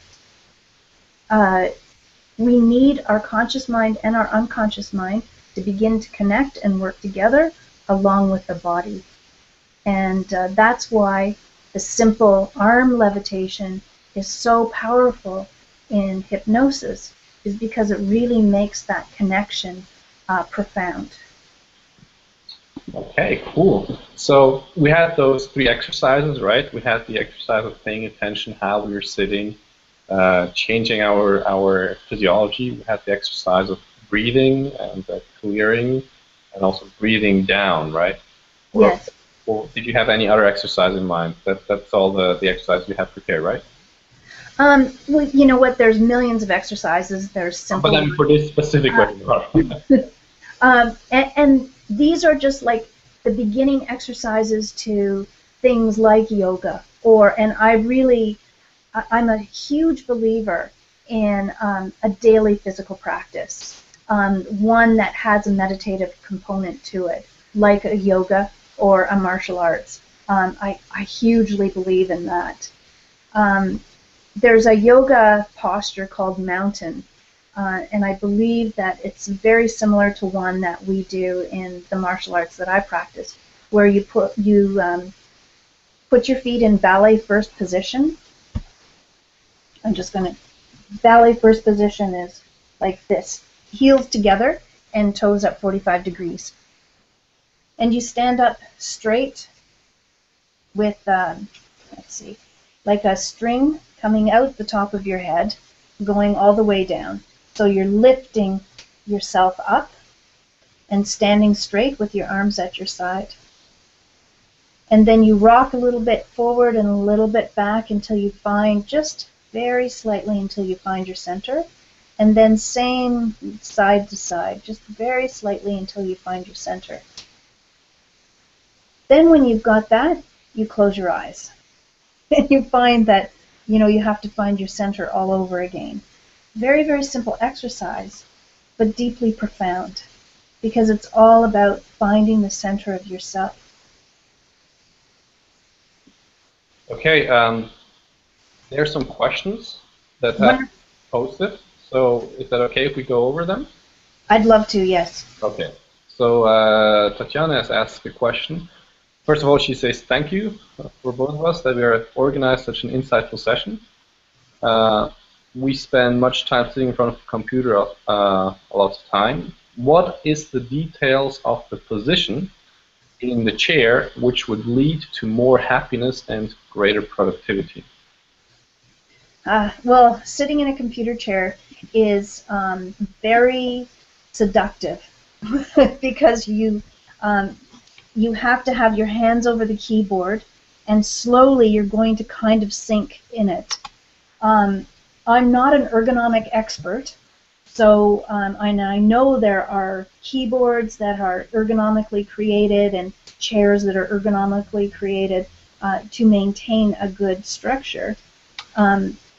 we need our conscious mind and our unconscious mind to begin to connect and work together along with the body. And that's why the simple arm levitation is so powerful in hypnosis, is because it really makes that connection profound. Okay, cool. So we had those 3 exercises, right? We had the exercise of paying attention, how we were sitting, changing our physiology. We had the exercise of breathing and clearing, and also breathing down, right? Yes. Or did you have any other exercise in mind? That's all the exercises you have prepared, right? Well, you know what? There's millions of exercises. There's simple. But then for this specific one. And these are just like the beginning exercises to things like yoga. And I'm a huge believer in a daily physical practice, one that has a meditative component to it, like a yoga or a martial arts. I hugely believe in that. There's a yoga posture called mountain, and I believe that it's very similar to one that we do in the martial arts that I practice, where you put your feet in ballet first position. I'm just going to, ballet first position is like this, heels together and toes up 45 degrees. And you stand up straight with, let's see, like a string coming out the top of your head, going all the way down. So you're lifting yourself up and standing straight with your arms at your side. And then you rock a little bit forward and a little bit back until you find, just very slightly until you find your center. And then same side to side, just very slightly until you find your center. Then when you've got that, you close your eyes. And you find that, you have to find your center all over again. Very, very simple exercise, but deeply profound, because it's all about finding the center of yourself. Okay, there are some questions that have been posted. So is that okay if we go over them? I'd love to, yes. Okay. So Tatiana has asked a question. First of all, she says thank you for both of us that we are organized such an insightful session. We spend much time sitting in front of a computer, a lot of time. What is the details of the position in the chair which would lead to more happiness and greater productivity? Well, sitting in a computer chair is very seductive because you have to have your hands over the keyboard, and slowly you're going to kind of sink in it. I'm not an ergonomic expert, so I know there are keyboards that are ergonomically created and chairs that are ergonomically created to maintain a good structure.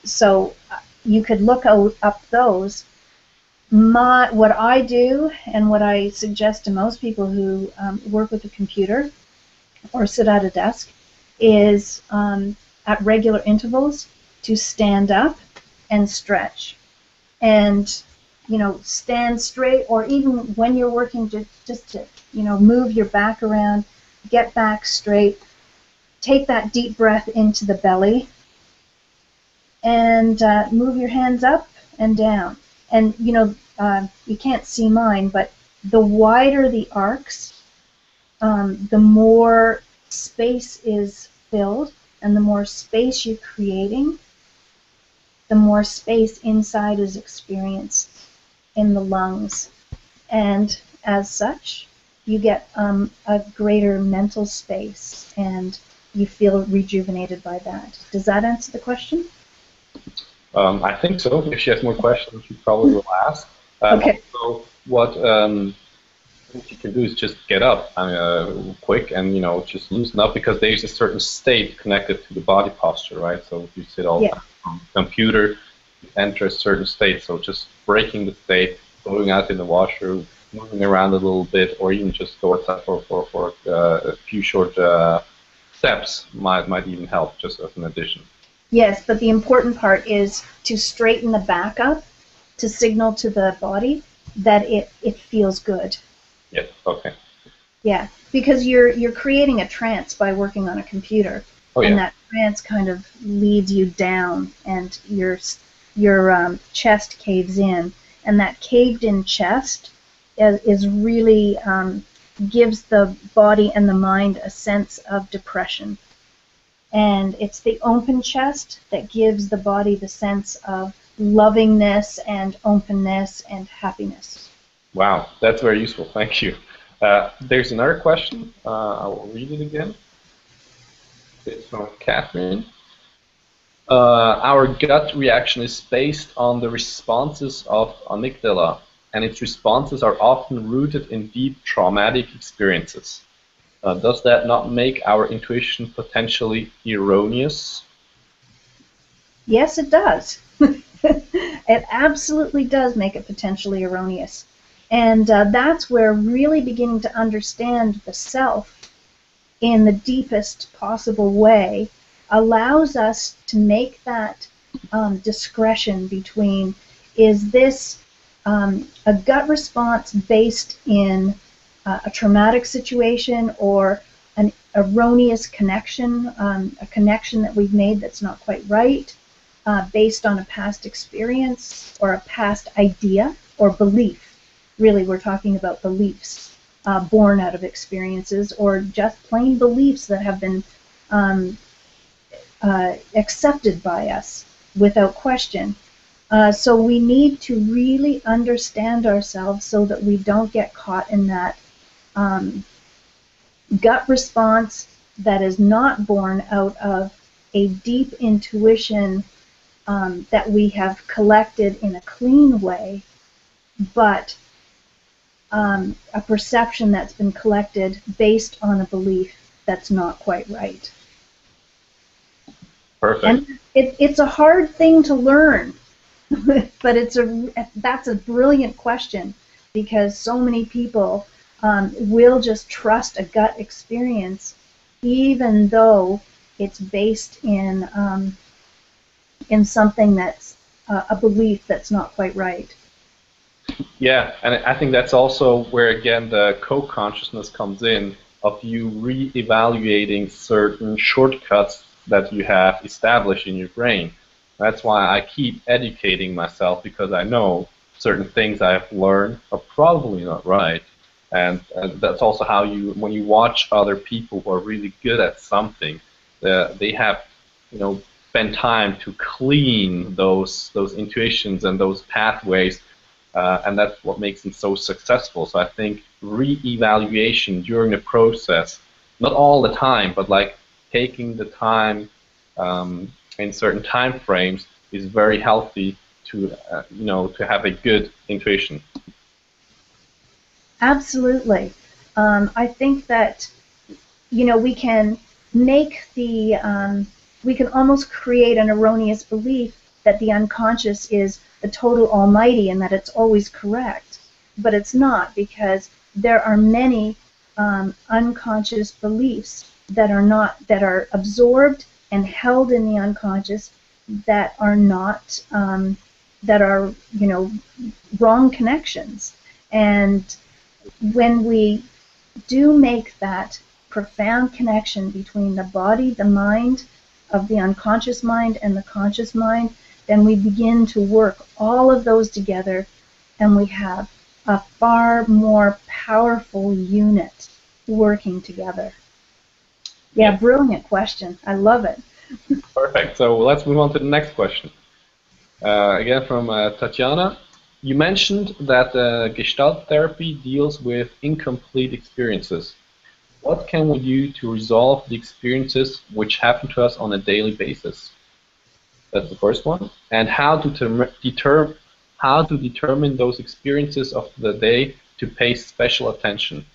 So you could look up those. What I do and what I suggest to most people who work with a computer or sit at a desk is at regular intervals to stand up and stretch. And, stand straight, or even when you're working, just to, move your back around, get back straight, take that deep breath into the belly, and move your hands up and down. And, you can't see mine, but the wider the arcs, the more space is filled, and the more space you're creating, the more space inside is experienced in the lungs. And as such, you get a greater mental space, and you feel rejuvenated by that. Does that answer the question? I think so. If she has more questions, she probably will ask. Okay. So what you can do is just get up quick and just loosen up, because there's a certain state connected to the body posture, right? So if you sit all the time on the computer, you enter a certain state. So just breaking the state, going out in the washroom, moving around a little bit, or even just go outside for a few short steps might even help, just as an addition. Yes, but the important part is to straighten the back up to signal to the body that it feels good. Yes, okay. Yeah, because you're creating a trance by working on a computer, and that trance kind of leads you down, and your chest caves in, and that caved-in chest is really gives the body and the mind a sense of depression. And it's the open chest that gives the body the sense of lovingness and openness and happiness. Wow, that's very useful. Thank you. There's another question. I will read it again. It's from Catherine. Our gut reaction is based on the responses of amygdala, and its responses are often rooted in deep traumatic experiences. Does that not make our intuition potentially erroneous? Yes, it does. It absolutely does make it potentially erroneous. And that's where really beginning to understand the self in the deepest possible way allows us to make that discretion between, is this a gut response based in a traumatic situation, or an erroneous connection, a connection that we've made that's not quite right, based on a past experience or a past idea or belief. Really, we're talking about beliefs born out of experiences, or just plain beliefs that have been accepted by us without question. So we need to really understand ourselves so that we don't get caught in that gut response that is not born out of a deep intuition that we have collected in a clean way, but a perception that's been collected based on a belief that's not quite right. Perfect. And it's a hard thing to learn, but that's a brilliant question, because so many people will just trust a gut experience, even though it's based in something that's a belief that's not quite right. Yeah, and I think that's also where, again, the co-consciousness comes in, of you re-evaluating certain shortcuts that you have established in your brain. That's why I keep educating myself, because I know certain things I've learned are probably not right. And that's also how when you watch other people who are really good at something, they have, spent time to clean those intuitions and those pathways, and that's what makes them so successful. So I think re-evaluation during the process, not all the time, but like taking the time in certain time frames, is very healthy to to have a good intuition. Absolutely. I think that we can make we can almost create an erroneous belief that the unconscious is the total almighty and that it's always correct, but it's not, because there are many unconscious beliefs that are not, that are absorbed and held in the unconscious, that are not, that are, you know, wrong connections. And when we do make that profound connection between the body, the mind, of the unconscious mind and the conscious mind, then we begin to work all of those together, and we have a far more powerful unit working together. Yeah, brilliant question. I love it. Perfect. So let's move on to the next question. Again from Tatiana. You mentioned that Gestalt therapy deals with incomplete experiences. What can we do to resolve the experiences which happen to us on a daily basis? That's the first one. And how to determine those experiences of the day to pay special attention.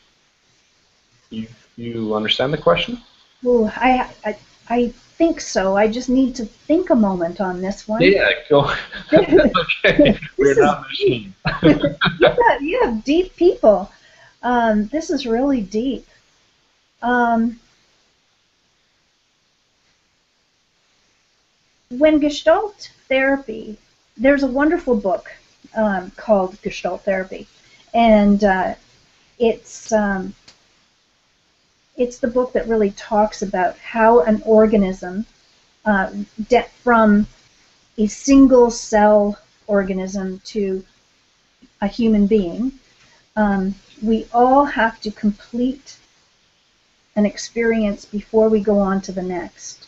You understand the question? Ooh, I think so. I just need to think a moment on this one. Yeah, go. Okay, we're not machines. You have deep people. This is really deep. When Gestalt therapy, there's a wonderful book called Gestalt Therapy, and it's the book that really talks about how an organism, from a single cell organism to a human being, we all have to complete an experience before we go on to the next.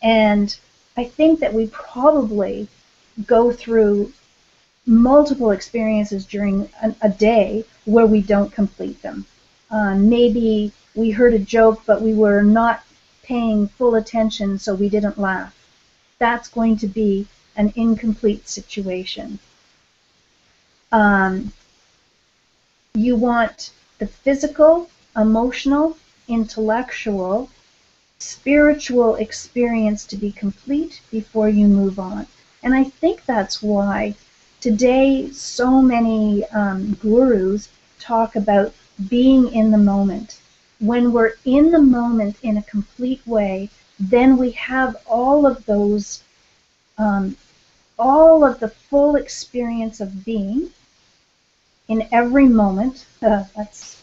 And I think that we probably go through multiple experiences during a day where we don't complete them. Maybe we heard a joke, but we were not paying full attention, so we didn't laugh. That's going to be an incomplete situation. You want the physical, emotional, intellectual, spiritual experience to be complete before you move on. And I think that's why today so many gurus talk about being in the moment. When we're in the moment in a complete way, then we have all of those, all of the full experience of being in every moment. That's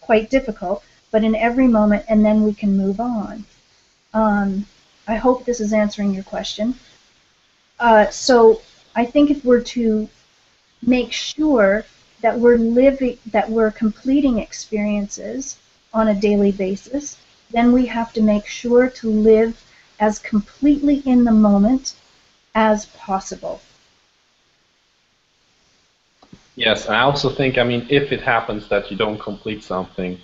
quite difficult, but in every moment, and then we can move on. I hope this is answering your question. So I think if we're to make sure that we're completing experiences on a daily basis, then we have to make sure to live as completely in the moment as possible. Yes, I also think, I mean, if it happens that you don't complete something,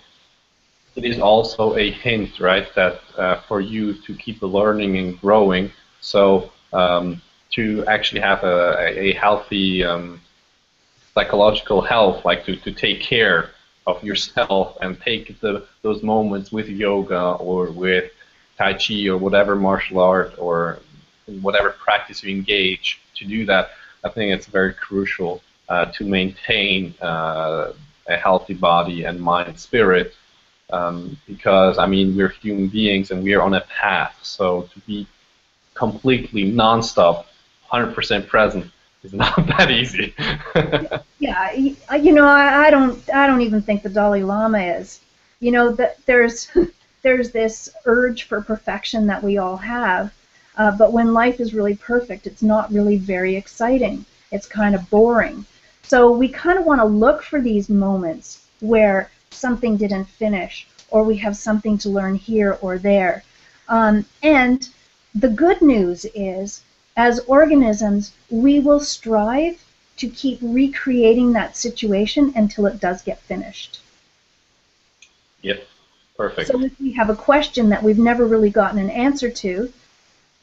it is also a hint, right, that for you to keep learning and growing, so to actually have a healthy psychological health, like to take care of yourself and take those moments with yoga or with Tai Chi or whatever martial art or whatever practice you engage to do that, I think it's very crucial to maintain a healthy body and mind and spirit, because, I mean, we're human beings and we're on a path, so to be completely non-stop, 100% present is not that easy. Yeah, you know, I don't even think the Dalai Lama is. You know, that there's this urge for perfection that we all have, but when life is really perfect, it's not really very exciting. It's kind of boring. So we kind of want to look for these moments where something didn't finish, or we have something to learn here or there. And the good news is, as organisms, we will strive to keep recreating that situation until it does get finished. Yep, perfect. So if we have a question that we've never really gotten an answer to,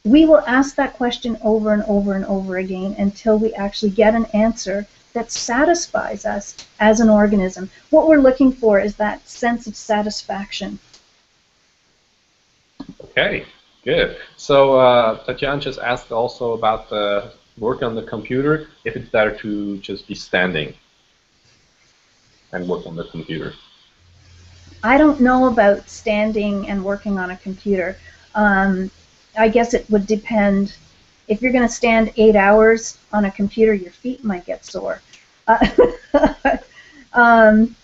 we will ask that question over and over and over again until we actually get an answer that satisfies us as an organism. What we're looking for is that sense of satisfaction. Okay, good. So Tatiana just asked also about the work on the computer, if it's better to just be standing and work on the computer. I don't know about standing and working on a computer. Um, I guess it would depend. If you're going to stand 8 hours on a computer, your feet might get sore. Uh, um,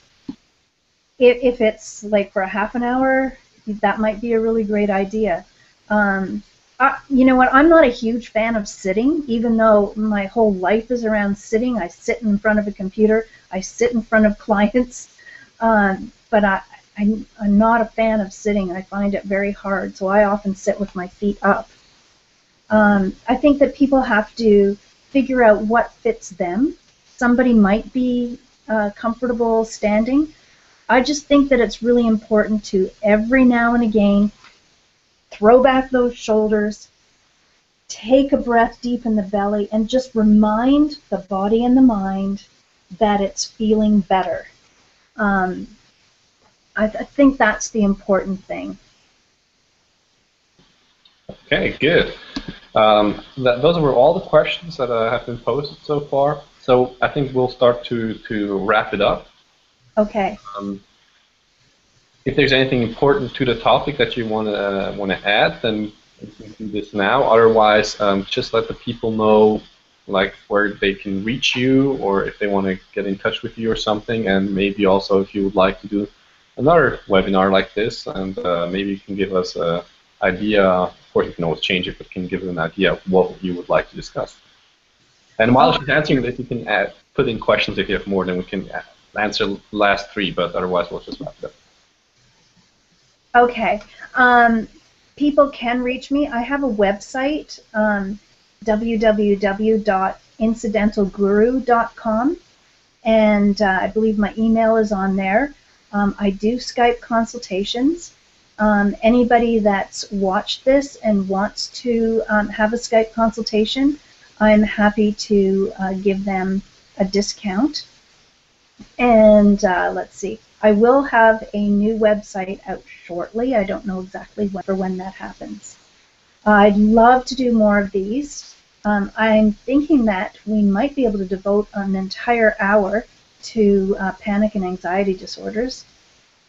if it's like for a half an hour, that might be a really great idea. Um, you know what? I'm not a huge fan of sitting, even though my whole life is around sitting. I sit in front of a computer. I sit in front of clients. But I'm not a fan of sitting. I find it very hard, so I often sit with my feet up. I think that people have to figure out what fits them. Somebody might be comfortable standing. I just think that it's really important to every now and again throw back those shoulders, take a breath deep in the belly, and just remind the body and the mind that it's feeling better. Um, I think that's the important thing. Okay, good. Those were all the questions that have been posted so far. So I think we'll start to wrap it up. Okay. If there's anything important to the topic that you want to add, then you can do this now. Otherwise, just let the people know like where they can reach you, or if they want to get in touch with you or something, and maybe also if you would like to do another webinar like this, and maybe you can give us an idea. Of course, you can always change it, but can give us an idea of what you would like to discuss. And while she's answering this, you can put in questions if you have more, then we can answer the last three, but otherwise we'll just wrap it up. Okay. People can reach me. I have a website, www.incidentalguru.com, and I believe my email is on there. I do Skype consultations. Anybody that's watched this and wants to have a Skype consultation, I'm happy to give them a discount. And let's see, I will have a new website out shortly. I don't know exactly when that happens. I'd love to do more of these. I'm thinking that we might be able to devote an entire hour to panic and anxiety disorders.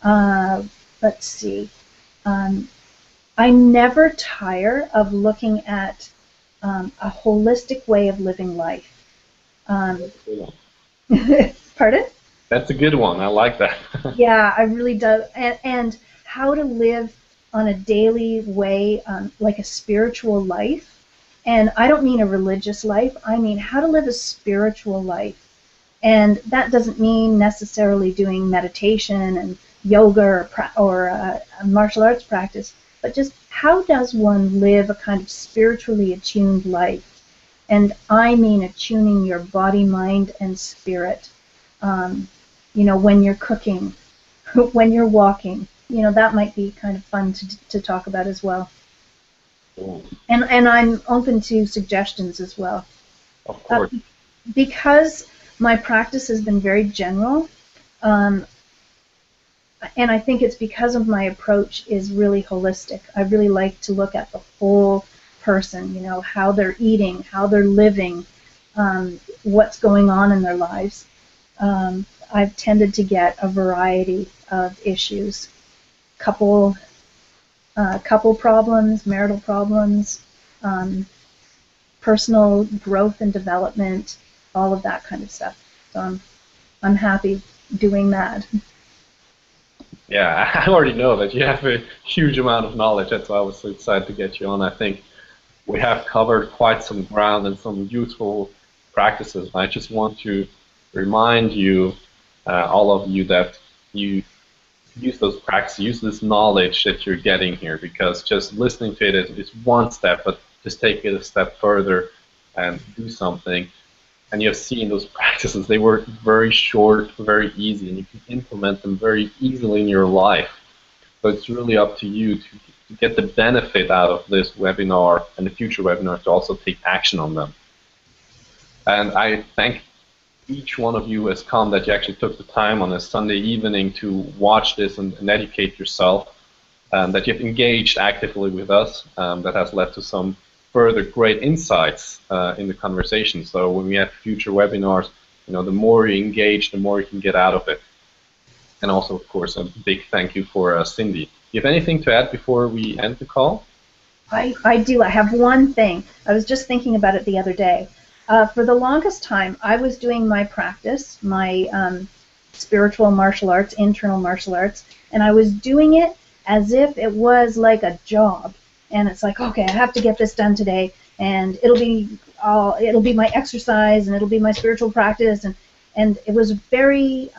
Let's see. I never tire of looking at a holistic way of living life. Pardon? That's a good one. I like that. Yeah, I really do. And how to live on a daily way, like a spiritual life. And I don't mean a religious life. I mean how to live a spiritual life. And that doesn't mean necessarily doing meditation and yoga or a martial arts practice, but just how does one live a kind of spiritually attuned life? And I mean attuning your body, mind, and spirit. You know, when you're cooking, when you're walking, you know, that might be kind of fun to talk about as well. And I'm open to suggestions as well. Of course. Because my practice has been very general, and I think it's because of my approach is really holistic. I really like to look at the whole person, you know, how they're eating, how they're living, what's going on in their lives. I've tended to get a variety of issues, couple problems, marital problems, personal growth and development, all of that kind of stuff. So I'm happy doing that. Yeah, I already know that you have a huge amount of knowledge. That's why I was so excited to get you on. I think we have covered quite some ground and some useful practices. I just want to remind you, all of you, that you use those practices, use this knowledge that you're getting here, because just listening to it is one step, but just take it a step further and do something. And you have seen those practices, they work very short, very easy, and you can implement them very easily in your life. So it's really up to you to get the benefit out of this webinar and the future webinars, to also take action on them. And I thank each one of you who has come, that you actually took the time on a Sunday evening to watch this and educate yourself, that you've engaged actively with us. That has led to some further great insights in the conversation. So when we have future webinars, you know, the more you engage, the more you can get out of it. And also, of course, a big thank you for Cindy. Do you have anything to add before we end the call? I do. I have one thing. I was just thinking about it the other day. For the longest time, I was doing my practice, my spiritual martial arts, internal martial arts, and I was doing it as if it was like a job. And it's like, okay, I have to get this done today, and it'll be my exercise, and it'll be my spiritual practice, and it was very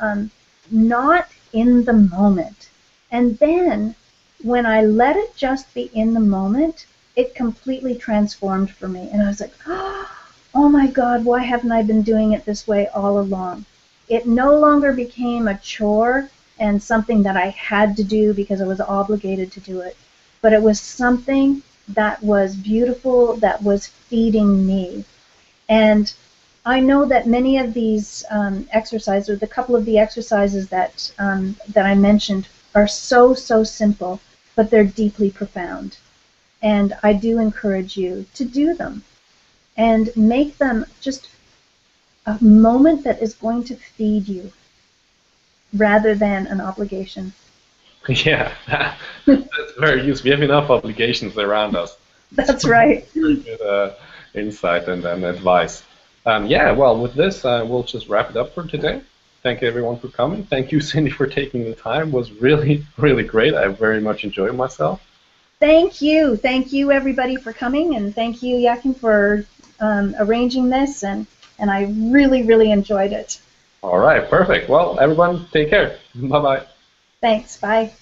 not in the moment. And then when I let it just be in the moment, it completely transformed for me. And I was like, oh my God, why haven't I been doing it this way all along? It no longer became a chore and something that I had to do because I was obligated to do it. But it was something that was beautiful, that was feeding me. And I know that many of these exercises, or the couple of the exercises that I mentioned, are so simple, but they're deeply profound. And I do encourage you to do them and make them just a moment that is going to feed you rather than an obligation. Yeah, that's very useful. We have enough obligations around us. That's right. Very good insight and advice. Yeah, well, with this, we'll just wrap it up for today. Thank you, everyone, for coming. Thank you, Cindy, for taking the time. It was really, really great. I very much enjoyed myself. Thank you. Thank you, everybody, for coming, and thank you, Joachim, for arranging this, and I really, really enjoyed it. All right, perfect. Well, everyone, take care. Bye-bye. Thanks. Bye.